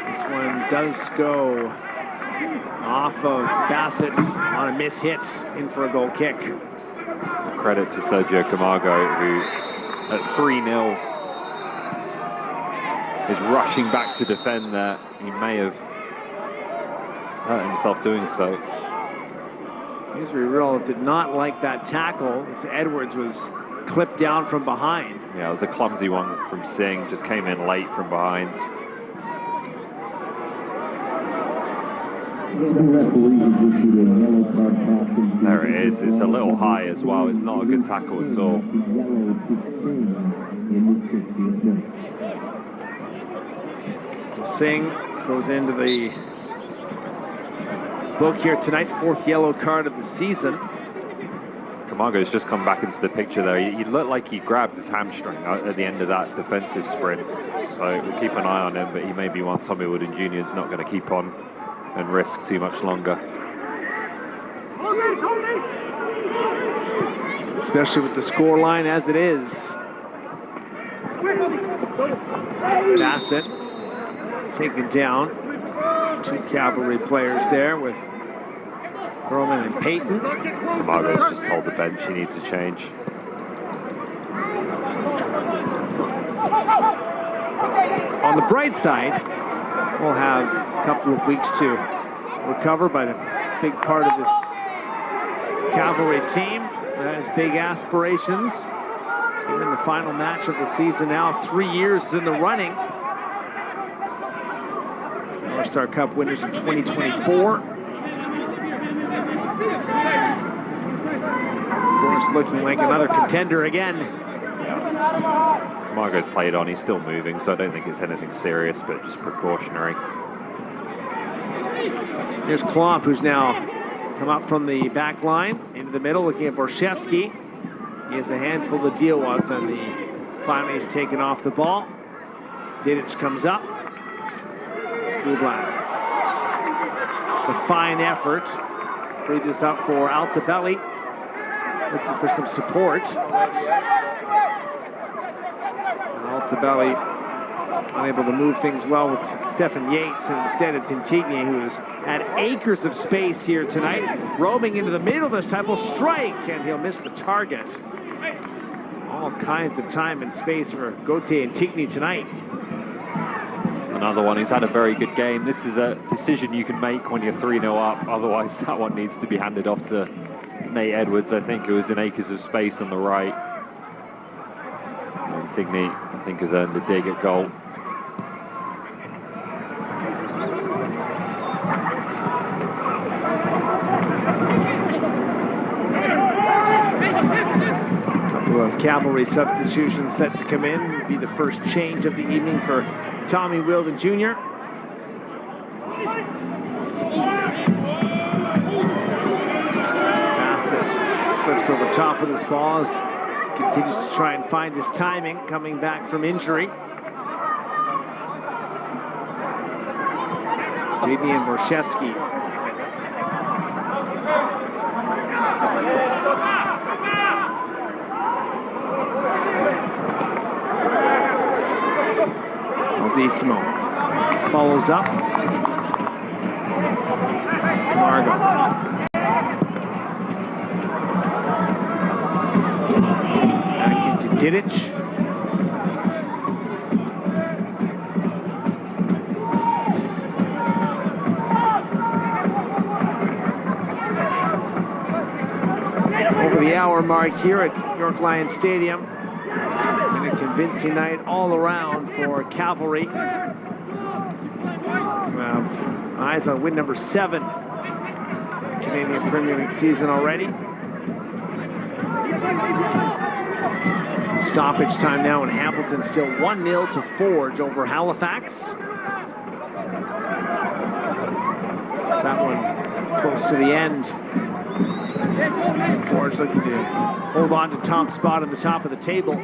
this one does go off of Bassett on a miss hit, in for a goal kick. Credit to Sergio Camargo, who at 3-0 is rushing back to defend there. He may have hurt himself doing so. Israel did not like that tackle. Edwards was clipped down from behind. Yeah, it was a clumsy one from Singh, just came in late from behind. There it is. It's a little high as well. It's not a good tackle at all. So Singh goes into the book here tonight, 4th yellow card of the season. Camargo's just come back into the picture there. He looked like he grabbed his hamstring at the end of that defensive sprint. So we'll keep an eye on him, but he may be one Tommy Wooden Jr. is not going to keep on and risk too much longer. Especially with the score line as it is. Bassett taken down. 2 Cavalry players there with Roman and Payton. Camargo's just told the bench he needs a change. On the bright side, we'll have a couple of weeks to recover, but a big part of this Cavalry team has big aspirations. They're in the final match of the season now, 3 years in the running. North Star Cup winners in 2024. Of course, looking like another contender again. Camargo's played on, he's still moving, so I don't think it's anything serious, but just precautionary. Here's Klomp, who's now come up from the back line into the middle, looking at Vorshevsky. He has a handful to deal with, and finally he's taken off the ball. Didic comes up. Black. The fine effort. Freed this up for Altobelli. Looking for some support. And Altobelli unable to move things well with Stefan Yates, and instead it's Intigne who has had acres of space here tonight. Roaming into the middle this time, will strike, and he'll miss the target. All kinds of time and space for Gauthier Intigne tonight. Another one who's had a very good game. This is a decision you can make when you're 3-0 up. Otherwise, that one needs to be handed off to Nate Edwards, I think, who was in acres of space on the right. Intigne, I think, has earned a dig at goal. Of Cavalry substitutions set to come in. Would be the first change of the evening for Tommy Wilden Jr. Bassett slips over top of this ball as continues to try and find his timing coming back from injury. J.D. and Vorshevsky. Aldisimo follows up. Camargo. Back into Didic. Over the hour mark here at York Lions Stadium. A convincing night all around for Cavalry. We have eyes on win number 7 Canadian Premier League season already. Stoppage time now in Hamilton, still 1-0 to Forge over Halifax. That one close to the end. Forge looking to hold on to top spot at the top of the table.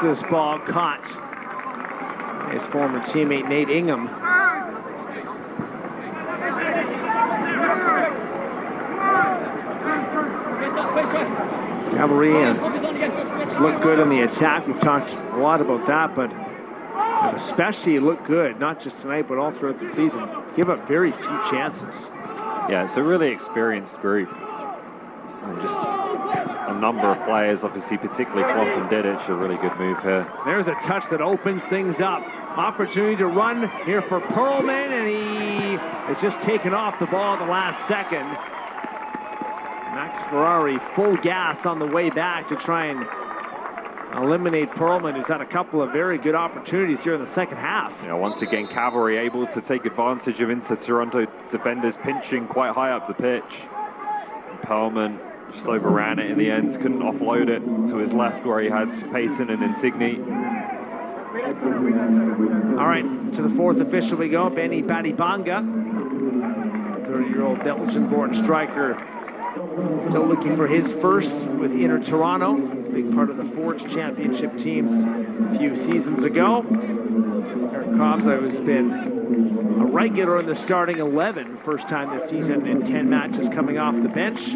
this ball caught. His former teammate Nate Ingham. Cavalry has looked good in the attack. We've talked a lot about that, but especially looked good, not just tonight, but all throughout the season. Give up very few chances. Yeah, it's a really experienced group. And just a number of players, obviously, particularly Klomp and Didic, a really good move here. There's a touch that opens things up. Opportunity to run here for Perlman, and he has just taken off the ball at the last second. Max Ferrari full gas on the way back to try and eliminate Perlman, who's had a couple of very good opportunities here in the second half. Yeah, once again, Cavalry able to take advantage of Inter Toronto defenders pinching quite high up the pitch. And Perlman just overran it in the end, couldn't offload it to his left where he had Payton and Insigne. All right, to the fourth official we go, Benny Badibanga, 30-year-old Belgian-born striker. Still looking for his first with Inter Toronto, big part of the Forge Championship teams a few seasons ago. Eric Kobza has been a regular in the starting 11, first time this season in 10 matches coming off the bench.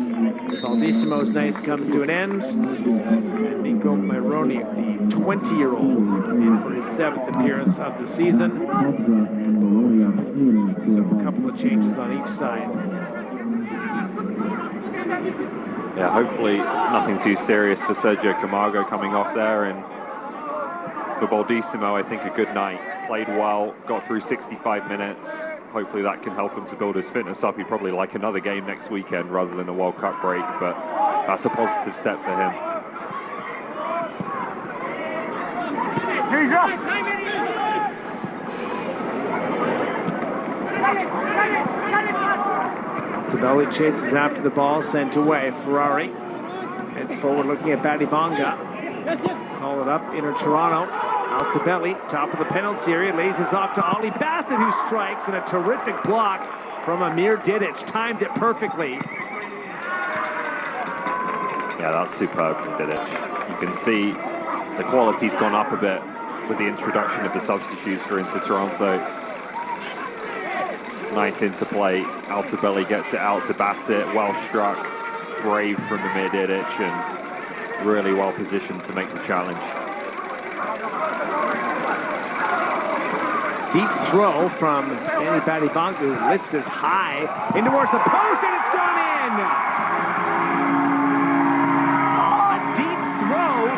Baldissimo's ninth comes to an end. And Nico Maironi, the 20-year-old, in for his 7th appearance of the season. So a couple of changes on each side. Yeah, hopefully nothing too serious for Sergio Camargo coming off there. And for Baldissimo, I think a good night. Played well, got through 65 minutes. Hopefully that can help him to build his fitness up. He'd probably like another game next weekend rather than a World Cup break, but that's a positive step for him. Tabelli chases after the ball, sent away. Ferrari heads forward looking at Badibanga. Call it up, Inter Toronto. Altabelli, top of the penalty area, lays this off to Ollie Bassett, who strikes, and a terrific block from Amir Didic. Timed it perfectly. Yeah, that's superb from Didic. You can see the quality's gone up a bit with the introduction of the substitutes for Inter Toronto. Nice interplay. Altabelli gets it out to Bassett. Well struck. Brave from Amir Didic, and really well positioned to make the challenge. Deep throw from Benny Badibanga, who lifts this high in towards the post, and it's gone in! A deep throw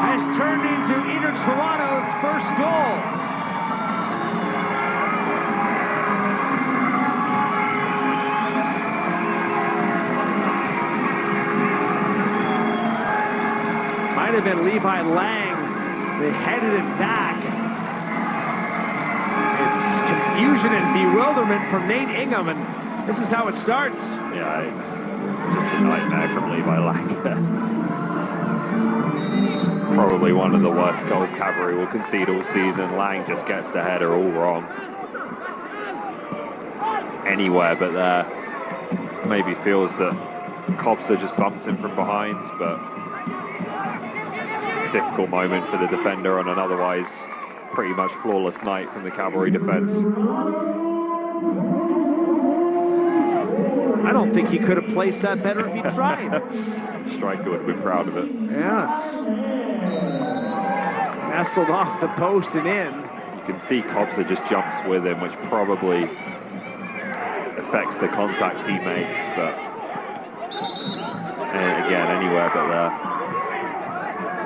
has turned into Inter Toronto's first goal. Might have been Levi Lang that headed it back. It's confusion and bewilderment from Nate Ingham, and this is how it starts. Yeah, it's just a nightmare from Levi Lang. It's probably one of the worst goals Cavalry will concede all season. Lang just gets the header all wrong. Anywhere but there. Maybe feels that Kobza just bumps him from behind, but difficult moment for the defender on an otherwise pretty much flawless night from the Cavalry defense. I don't think he could have placed that better if he tried. Striker would have been proud of it. Yes. Nestled off the post and in. You can see Kobza just jumps with him, which probably affects the contacts he makes, but again, anywhere but there.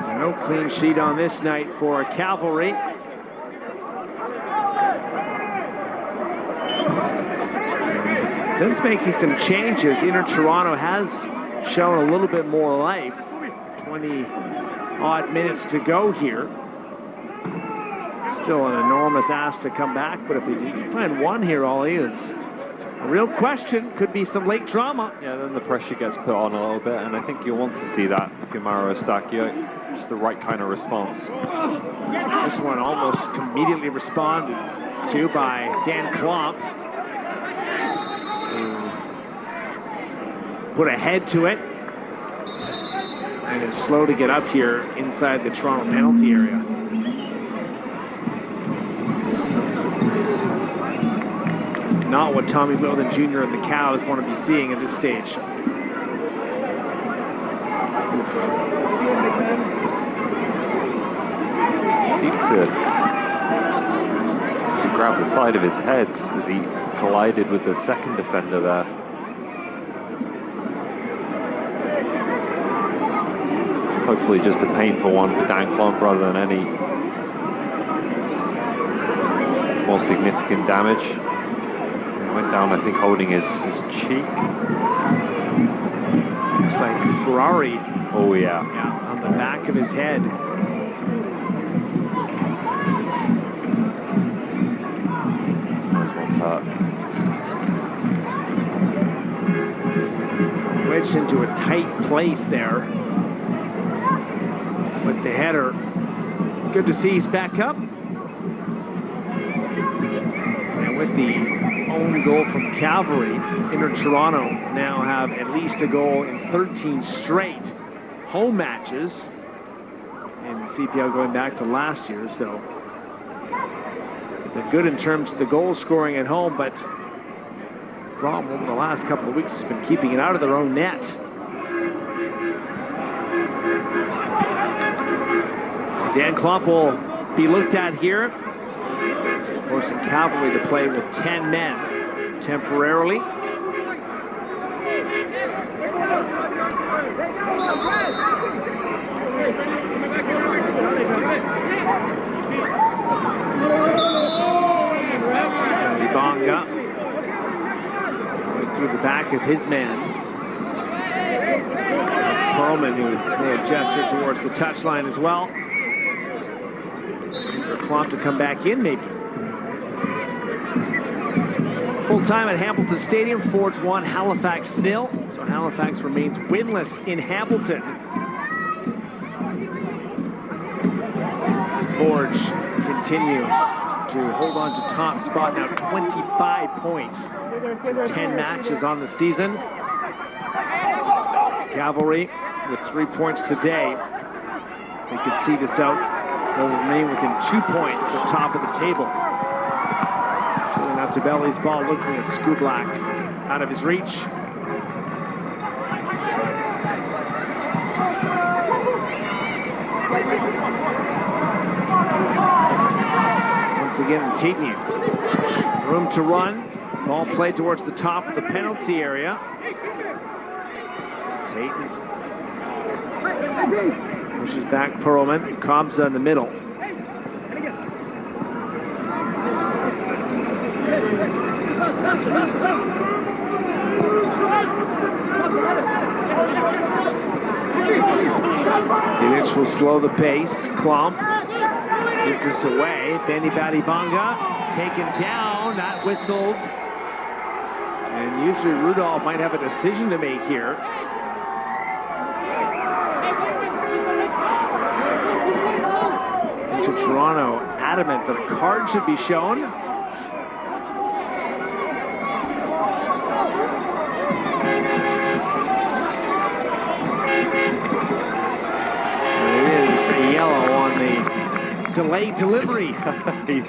So no clean sheet on this night for Cavalry. Since making some changes, Inter Toronto has shown a little bit more life. 20-odd minutes to go here. Still an enormous ask to come back, but if they do find one here, Ollie, is a real question. Could be some late drama. Yeah, then the pressure gets put on a little bit, and I think you'll want to see that if you're Mauro Eustáquio. Just the right kind of response. This one almost immediately responded to by Dan Klomp. Put a head to it. And it's slow to get up here inside the Toronto penalty area. Not what Tommy Wilden Jr. and the Cows want to be seeing at this stage. Seemed to grab the side of his head as he collided with the second defender there. Hopefully just a painful one for Dan Klomp rather than any more significant damage. He went down, I think, holding his cheek. Looks like Ferrari. Oh, yeah. Yeah, on the back of his head. This one's hurt. Wedged into a tight place there. With the header. Good to see he's back up. And with the own goal from Cavalry, Inter Toronto now have at least a goal in 13 straight home matches. And CPL going back to last year, so they're good in terms of the goal scoring at home, but the problem over the last couple of weeks has been keeping it out of their own net. So Dan Klomp will be looked at here. Forcing Cavalry to play with 10 men temporarily. Ibanga right through the back of his man. That's Perlman, who may have gestured towards the touchline as well. For Klomp to come back in, maybe. Full time at Hamilton Stadium, Forge 1, Halifax 0. So Halifax remains winless in Hamilton. Forge continue to hold on to top spot now, 25 points from 10 matches on the season. Cavalry with 3 points today. They could see this out. They'll remain within 2 points at the top of the table. Chilling out to Belly's ball, looking at Skublak out of his reach. Once again, Tigny. Room to run. Ball played towards the top of the penalty area. Payton pushes back Perlman. Kobza in the middle. Divic will slow the pace. Klomp gives this away. Benny Badibanga taken down, not whistled. And usually Rudolph might have a decision to make here. Into Toronto, adamant that a card should be shown. It is a yellow on the delayed delivery. He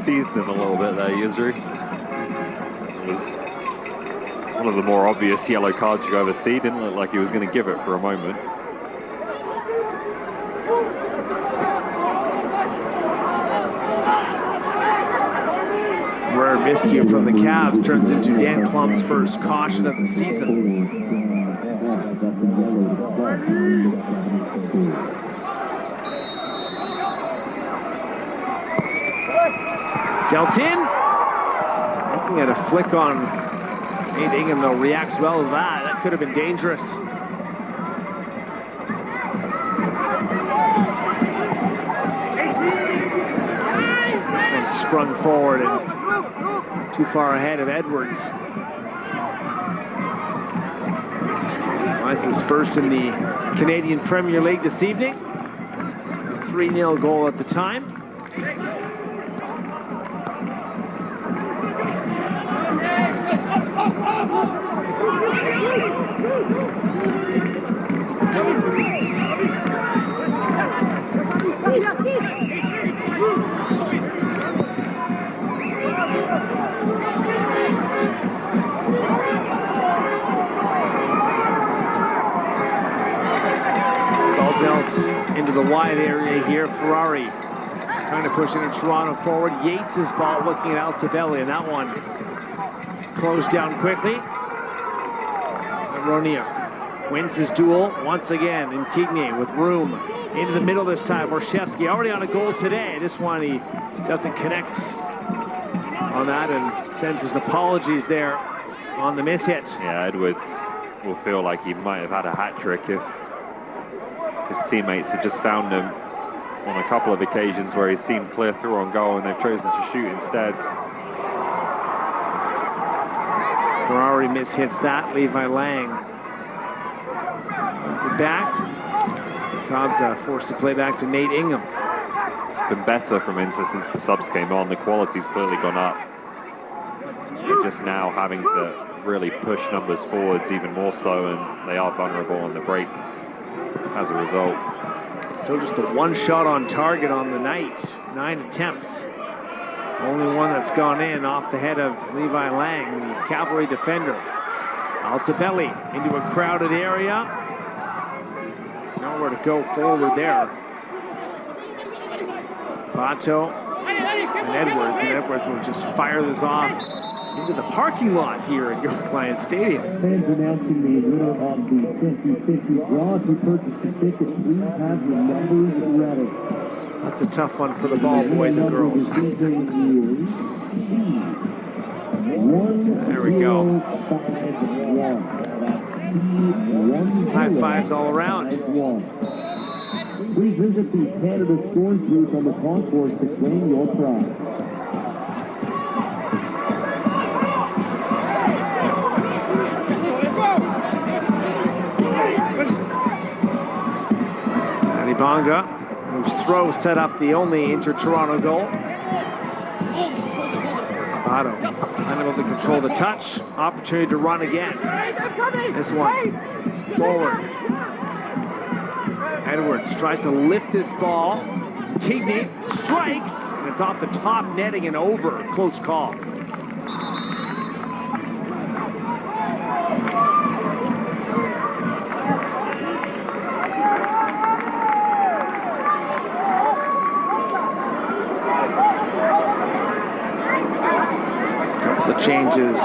seized him a little bit there, Yuzuru. It was one of the more obvious yellow cards you ever see. Didn't look like he was going to give it for a moment. Rare miscue from the Cavs turns into Dan Klomp's first caution of the season. Dealt in. Looking at a flick on Nate Ingham, though, reacts well to that. That could have been dangerous. This one sprung forward and too far ahead of Edwards. That's his first in the Canadian Premier League this evening. A 3-0 goal at the time. Baldel's into the wide area here. Ferrari trying to push into Toronto forward. Yates' ball looking at Altobelli, and that one closed down quickly. Roniuk wins his duel once again. Intigne with room into the middle this time. Vorshevsky already on a goal today. This one he doesn't connect on that and sends his apologies there on the mishit. Yeah, Edwards will feel like he might have had a hat trick if his teammates had just found him on a couple of occasions where he's seen clear through on goal and they've chosen to shoot instead. Ferrari mishits that. Levi Lang runs it back. Cobb's forced to play back to Nate Ingham. It's been better from Inter since the subs came on. The quality's clearly gone up. They're just now having to really push numbers forwards even more so, and they are vulnerable on the break as a result. Still just the one shot on target on the night. 9 attempts. Only one that's gone in off the head of Levi Lang, the Cavalry defender. Altobelli into a crowded area. Nowhere to go forward there. Bato and Edwards will just fire this off into the parking lot here at York Lions Stadium. Fans announcing the winner of the 50-50 draw. If you purchase a ticket, please have your numbers ready. That's a tough one for the ball boys and girls. There we go. High fives all around. Please visit the Canada Scores booth on the concourse to claim your prize. Bonga, whose throw set up the only Inter-Toronto goal. Bato unable to control the touch. Opportunity to run again. This one forward. Edwards tries to lift this ball. Tigney strikes, and it's off the top netting and over. Close call. The changes.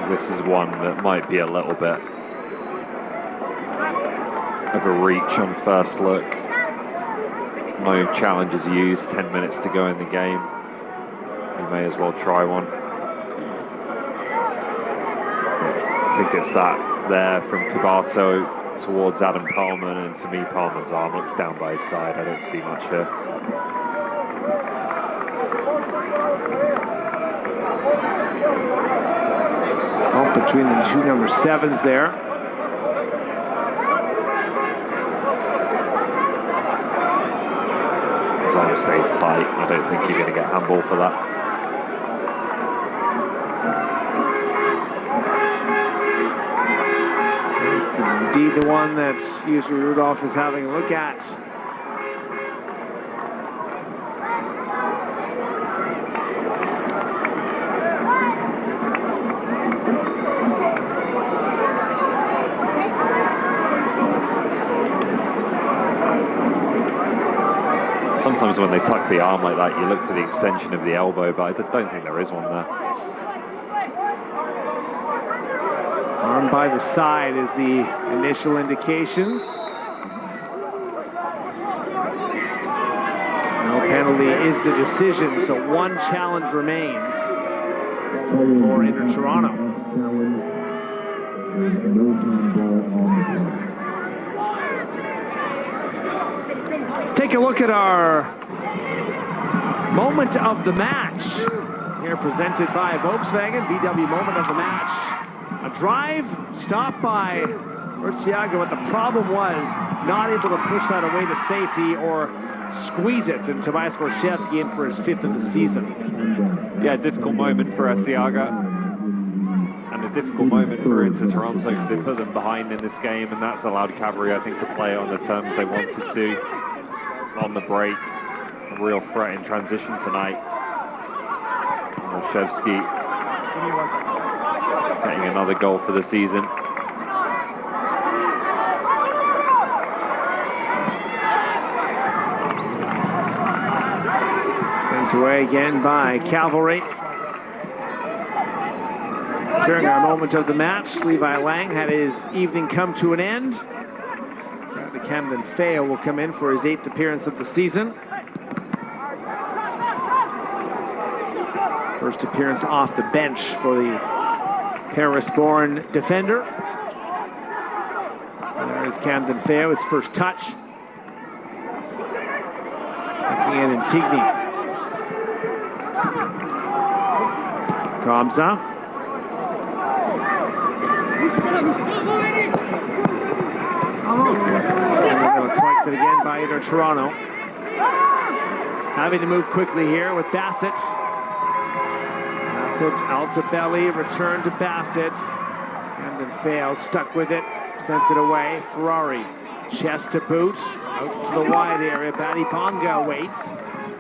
think this is one that might be a little bit of a reach on first look. No challenges used, 10 minutes to go in the game. You may as well try one. I think it's that there from Cabato towards Adam Palman, and to me Palman's arm looks down by his side. I don't see much here. Bump between the two number 7s there. His arm stays tight. I don't think you're going to get handball for that. Indeed, the one that usually Rudolph is having a look at. Sometimes when they tuck the arm like that, you look for the extension of the elbow, but I don't think there is one there. Arm by the side is the initial indication. No penalty is the decision, so one challenge remains for Inter Toronto. Let's take a look at our moment of the match. Here presented by Volkswagen, VW moment of the match. A drive stopped by Urtiaga, but the problem was not able to push that away to safety or squeeze it, and Tobias Vorshevsky in for his 5th of the season. Yeah, difficult moment for Urtiaga, and a difficult moment for Inter Toronto because they put them behind in this game, and that's allowed Cavalry, I think, to play it on the terms they wanted to. On the break, a real threat in transition tonight. Vorshevsky getting another goal for the season. Sent away again by Cavalry. During our moment of the match, Levi Lang had his evening come to an end. Camden Feo will come in for his 8th appearance of the season. First appearance off the bench for the Paris-born defender. And there's Camden Feo, his first touch. Looking at Intigny. Kamza. Collected again by Inter Toronto. Having to move quickly here with Bassett. Bassett, Altobelli, return to Bassett. Camden Feo stuck with it, sent it away. Ferrari, chest to boot, out to the wide area. Badibanga waits.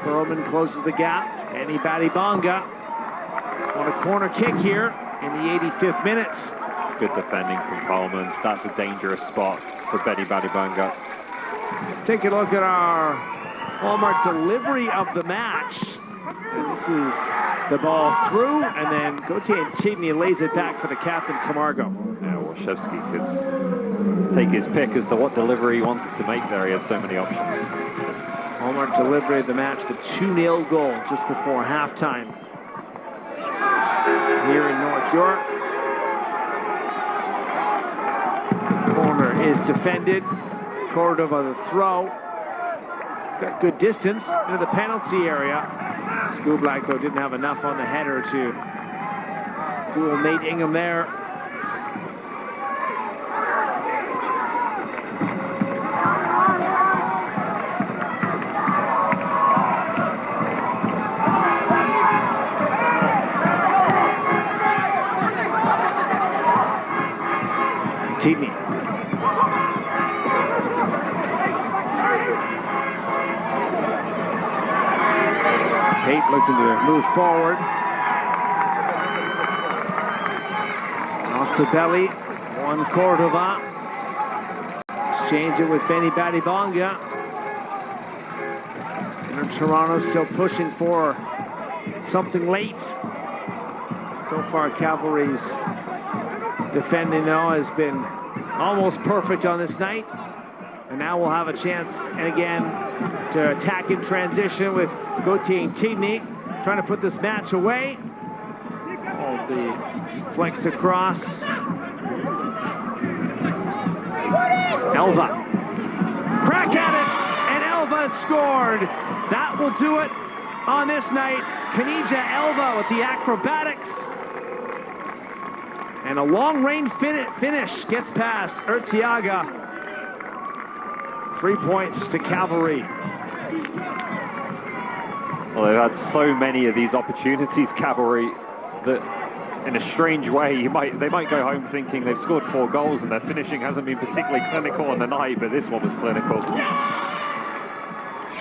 Perlman closes the gap. Benny Badibanga on a corner kick here in the 85th minute. Good defending from Palman. That's a dangerous spot for Benny Badibanga. Take a look at our hallmark delivery of the match. And this is the ball through, and then Gauthier Intigny lays it back for the captain, Camargo. Yeah, Vorshevsky could take his pick as to what delivery he wanted to make there. He had so many options. Hallmark delivery of the match, the 2-0 goal just before halftime here in North York. Corner is defended. Cordova the throw. Got good distance into the penalty area. Skublack, though, didn't have enough on the header to fool Nate Ingham there. Intigny. Pate looking to move forward. Off to Belly. One Cordova. Exchange it with Benny Badibanga. And Toronto still pushing for something late. So far, Cavalry's Defending, though, has been almost perfect on this night. And now we'll have a chance, and again, to attack in transition with Gauthier and Tidney, trying to put this match away. Oh, the flex across. Elva. Crack at it, and Elva scored. That will do it on this night. Kanija Elva with the acrobatics. And a long-range finish gets past Urtiaga. 3 points to Cavalry. Well, they've had so many of these opportunities, Cavalry, that in a strange way, they might go home thinking they've scored 4 goals and their finishing hasn't been particularly clinical on the night, but this one was clinical.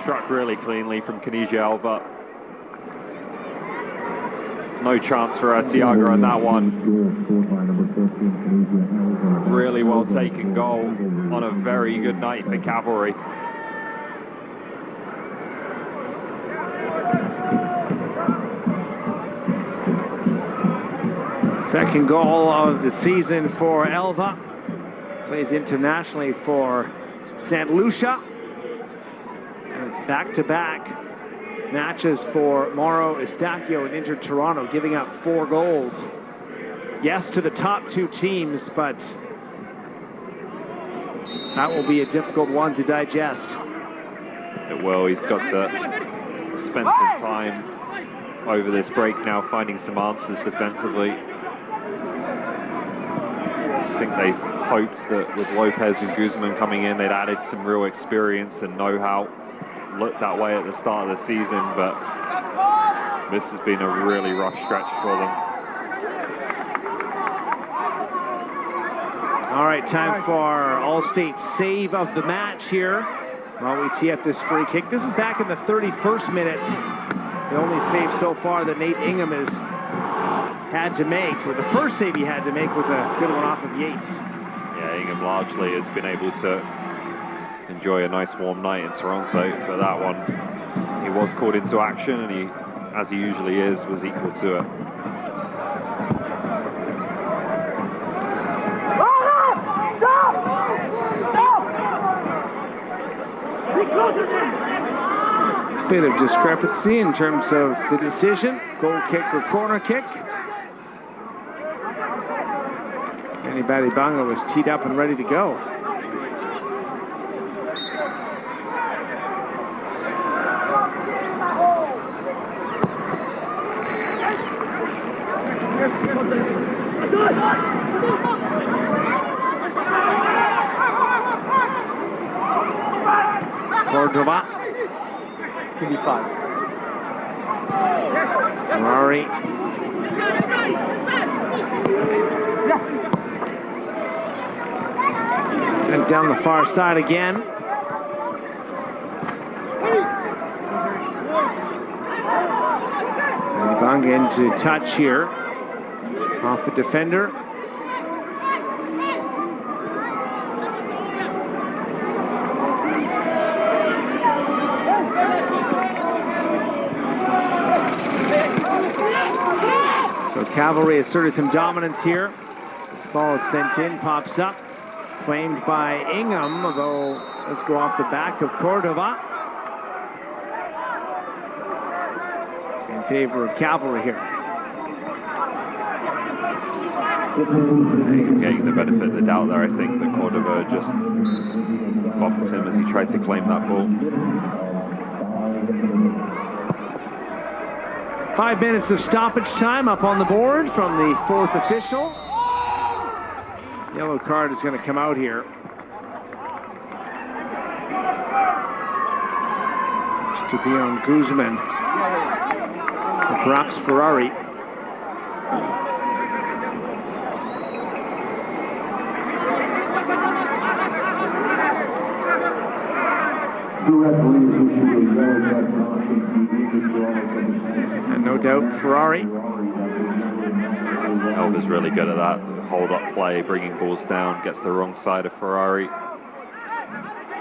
Struck really cleanly from Kanija Elva. No chance for Urtiaga on that one. Really well taken goal on a very good night for Cavalry. Second goal of the season for Elva. Plays internationally for St. Lucia. And it's back-to-back matches for Mauro Estacchio and Inter Toronto, giving up 4 goals. Yes, to the top 2 teams, but that will be a difficult one to digest. It will. He's got to spend some time over this break now, finding some answers defensively. I think they hoped that with Lopez and Guzman coming in, they'd added some real experience and know-how. Looked that way at the start of the season, but this has been a really rough stretch for them. All right, time for Allstate's save of the match here. While we tee up this free kick. This is back in the 31st minute. The only save so far that Nate Ingham has had to make, or the first save he had to make, was a good one off of Yates. Yeah, Ingham largely has been able to enjoy a nice warm night in Toronto, but that one, he was called into action, and he, as he usually is, was equal to it. Bit of discrepancy in terms of the decision, goal kick or corner kick. Danny Badibanga was teed up and ready to go. Cordova. It's going to be 5. Ferrari. Sent down the far side again. And Banga into touch here. Off the defender. Cavalry asserted some dominance here. This ball is sent in, pops up, claimed by Ingham, although let's go off the back of Cordova. In favor of Cavalry here. Getting the benefit of the doubt there, I think that Cordova just bumped him as he tried to claim that ball. 5 minutes of stoppage time up on the board from the 4th official. Yellow card is going to come out here. It's to be on Guzman. Or perhaps Ferrari. And no doubt Ferrari. Elva's really good at that. Hold up play, bringing balls down, gets the wrong side of Ferrari.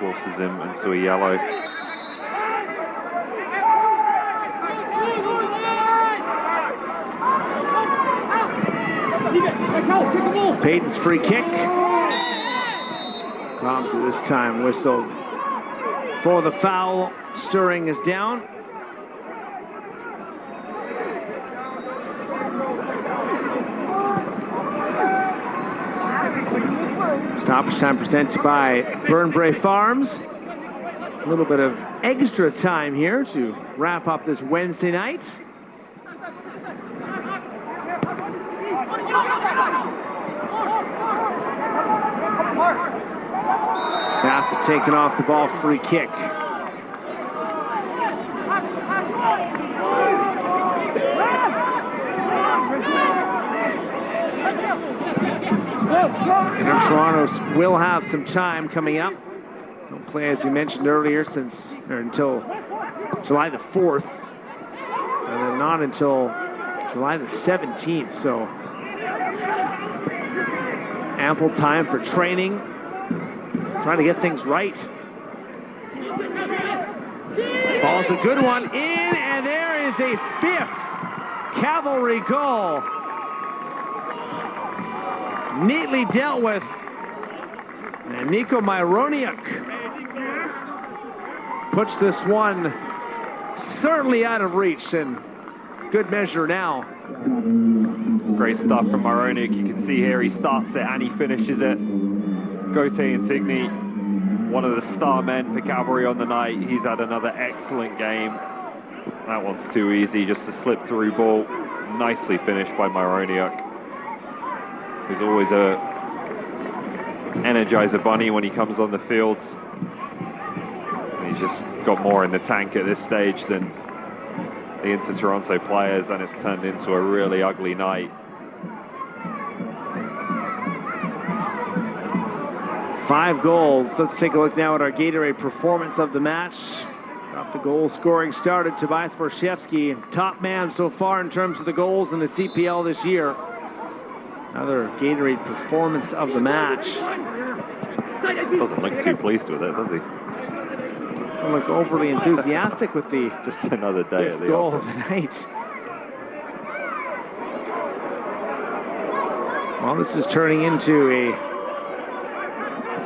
Forces him into a yellow. Peyton's free kick. Cobbs at this time whistled for the foul. Stirring is down. Stoppage time presented by Burnbrae Farms. A little bit of extra time here to wrap up this Wednesday night. Bassett taken off the ball, free kick. And Toronto will have some time coming up. Don't play, as we mentioned earlier, until July the 4th, and then not until July the 17th. So ample time for training, trying to get things right. Ball's a good one in, and there is a 5th Cavalry goal. Neatly dealt with. And Nico Myroniuk puts this one certainly out of reach, and good measure now. Great stuff from Myroniuk. You can see here he starts it and he finishes it. Gaute Insigne, one of the star men for Cavalry on the night. He's had another excellent game. That one's too easy, just a slip through ball. Nicely finished by Myroniuk, who's always a Energizer bunny when he comes on the fields. He's just got more in the tank at this stage than the Inter-Toronto players, and it's turned into a really ugly night. 5 goals. Let's take a look now at our Gatorade performance of the match. Got the goal scoring started. Tobias Vorshevsky, top man so far in terms of the goals in the CPL this year. Another Gatorade performance of the match. Doesn't look too pleased with it, does he? Doesn't look overly enthusiastic with the just another day at the goal office. of the night. Well, this is turning into a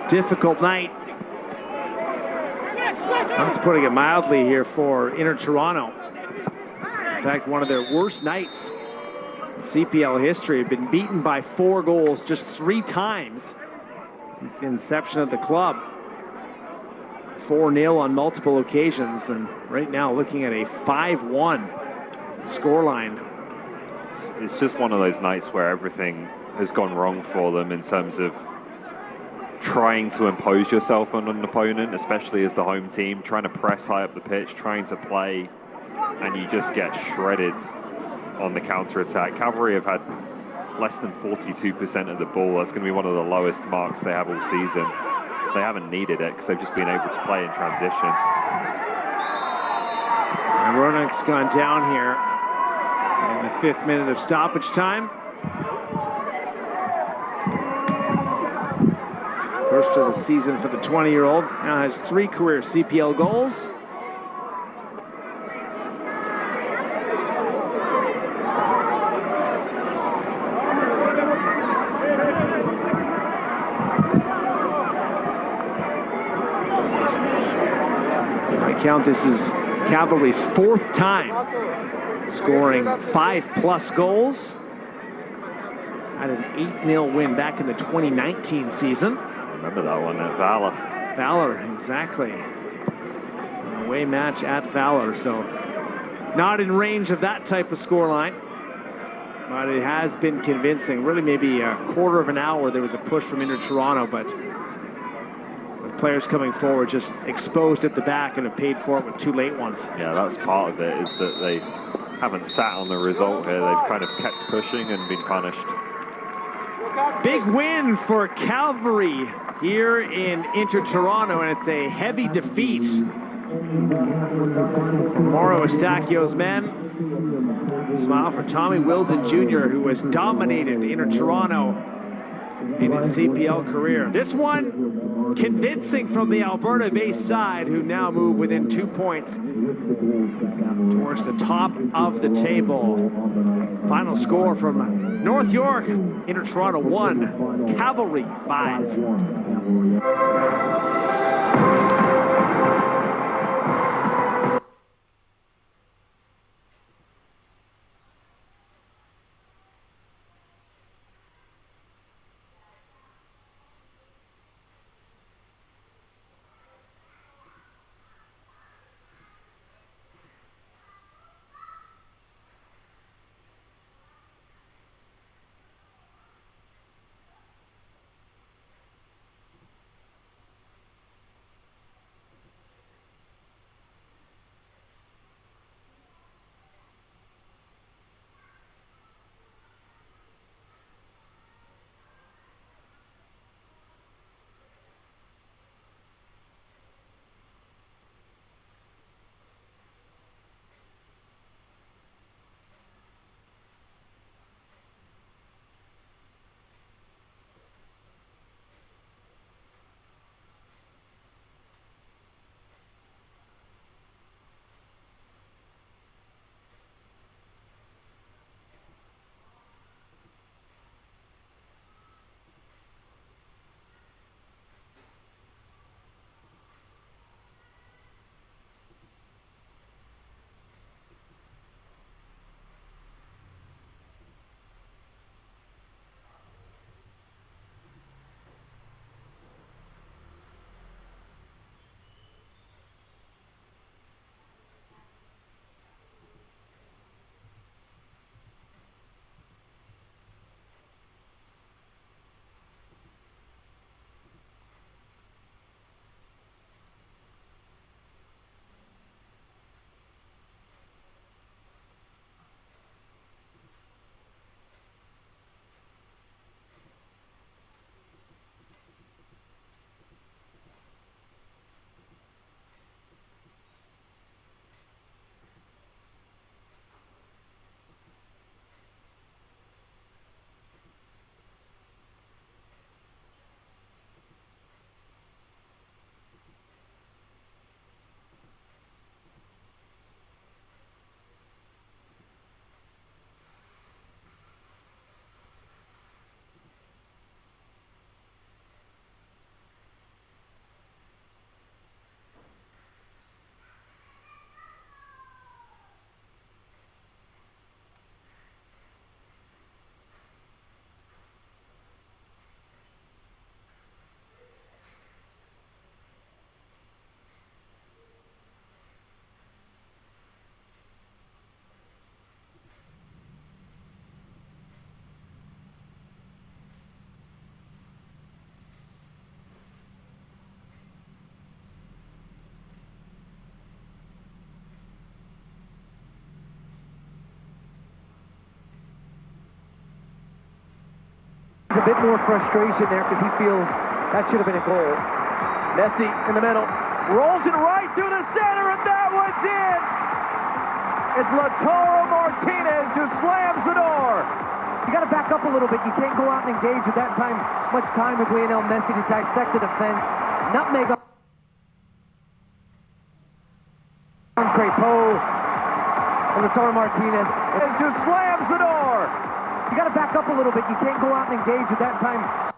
difficult night. That's putting it mildly here for Inter-Toronto. In fact, one of their worst nights in CPL history. Have been beaten by 4 goals just 3 times since the inception of the club. 4-0 on multiple occasions, and right now looking at a 5-1 scoreline. It's just one of those nights where everything has gone wrong for them in terms of trying to impose yourself on an opponent, especially as the home team, trying to press high up the pitch, trying to play, and you just get shredded on the counter-attack. Cavalry have had less than 42% of the ball. That's going to be one of the lowest marks they have all season. They haven't needed it because they've just been able to play in transition. And Ronek's gone down here in the 5th minute of stoppage time. First of the season for the 20-year-old. Now has 3 career CPL goals. Count, this is Cavalry's 4th time scoring 5+ goals. Had an 8-0 win back in the 2019 season. Remember that one at Valor. Valor, exactly. An away match at Valor, so not in range of that type of scoreline, but it has been convincing. Really, maybe a quarter of an hour there was a push from Inter-Toronto, but players coming forward just exposed at the back and have paid for it with 2 late ones. Yeah, that's part of it, is that they haven't sat on the result here. They've kind of kept pushing and been punished. Big win for Cavalry here in Inter-Toronto, and it's a heavy defeat for Mauro Eustachio's men. Smile for Tommy Wilden Jr., who has dominated Inter-Toronto in his CPL career. This one convincing from the Alberta-based side, who now move within 2 points towards the top of the table. Final score from North York, Inter Toronto 1, Cavalry 5. A bit more frustration there because he feels that should have been a goal. Messi in the middle, rolls it right through the center, and that one's in! It's Lautaro Martinez who slams the door. You got to back up a little bit. You can't go out and engage with that much time with Lionel Messi to dissect the defense. Nutmeg on Crepeau and Lautaro Martinez who slams the door. You got to back up a little bit. You can't go out and engage with that time.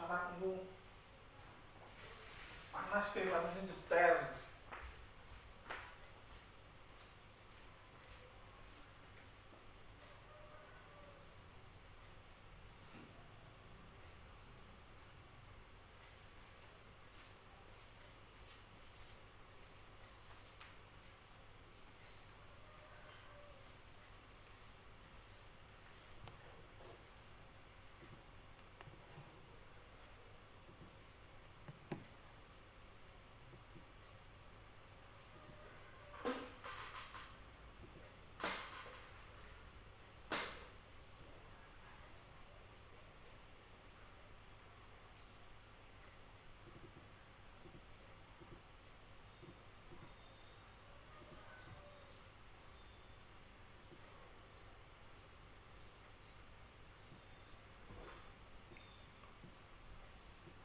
sarangmu panas kayak mesin jeter.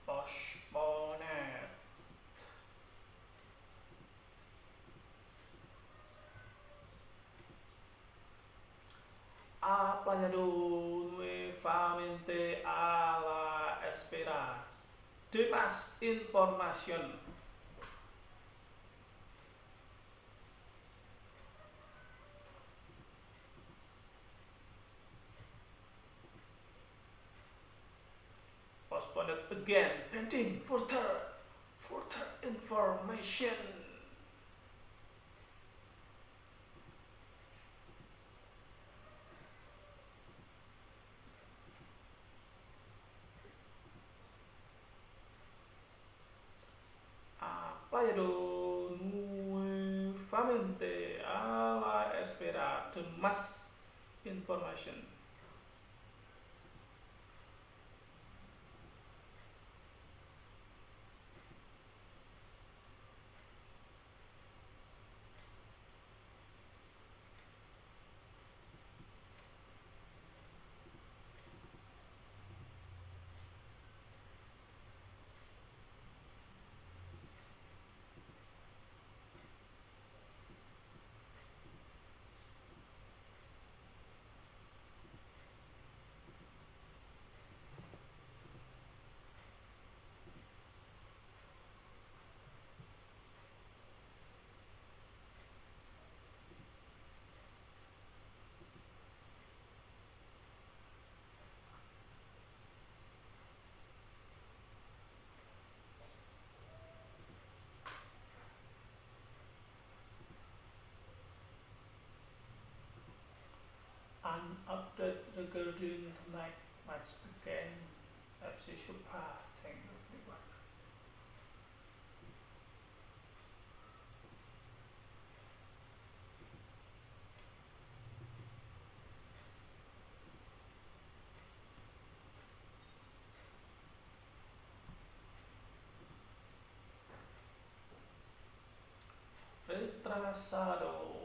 Postponet. Apoiador nuevamente a la espera de más información. Postponed again, pending further information. Apoiador nuevamente a la espera de más información. An update regarding tonight match again FC Supra. Thank you everyone. Retrasado.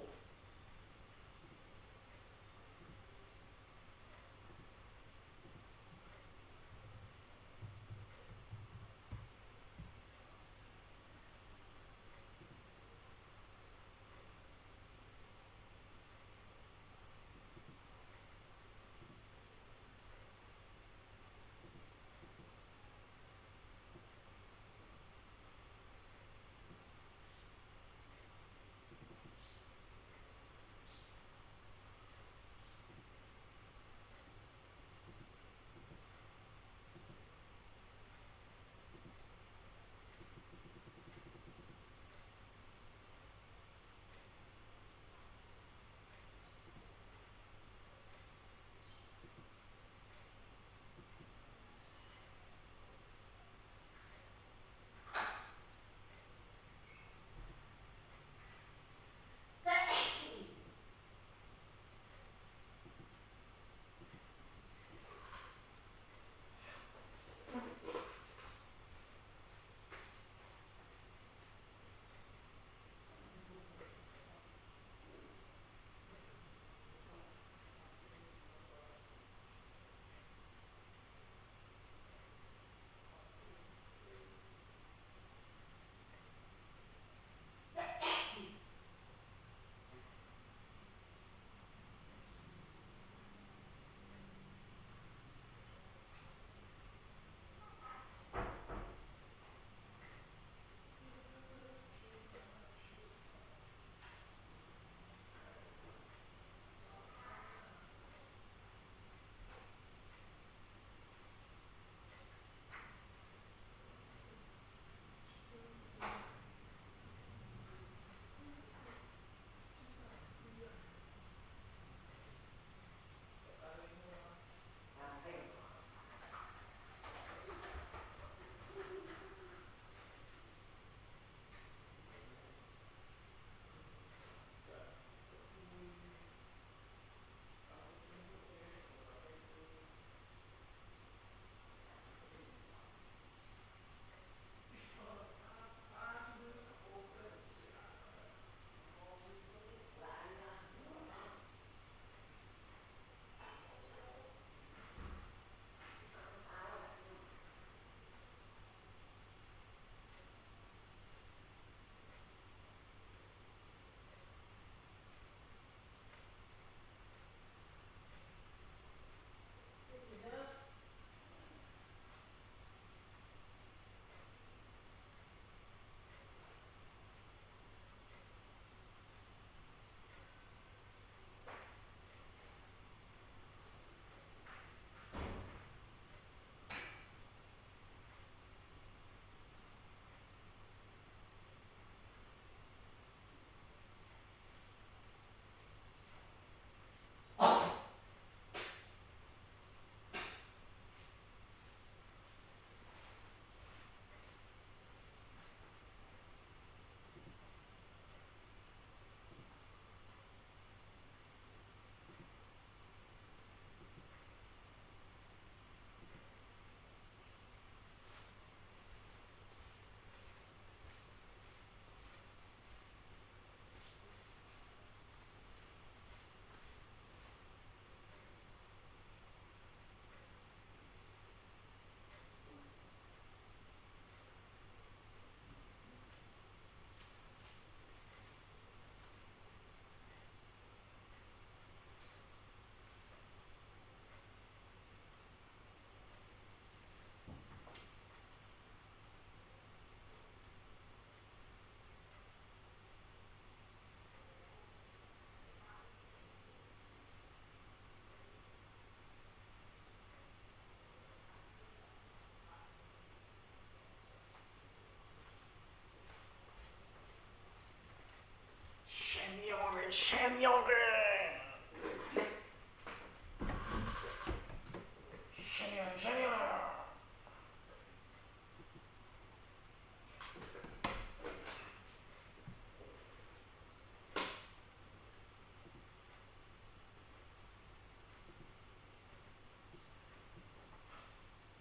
Junior.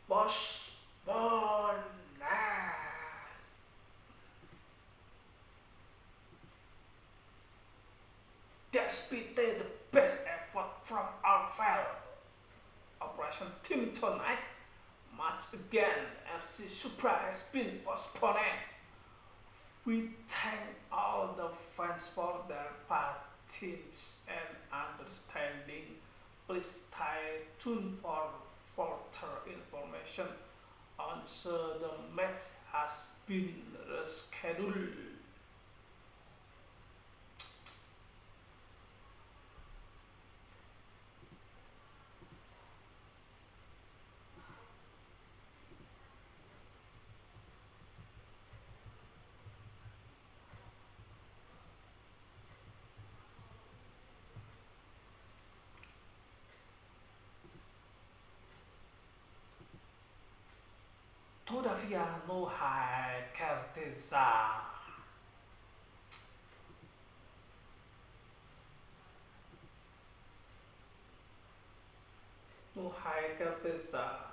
Boss Bonnet. Despite the best effort from our fellow Operation Team tonight, once again FC Supra has been postponed. We thank all the fans for their patience and understanding. Please stay tuned for further information on the match has been rescheduled. Todavía no hay certeza. No hay certeza.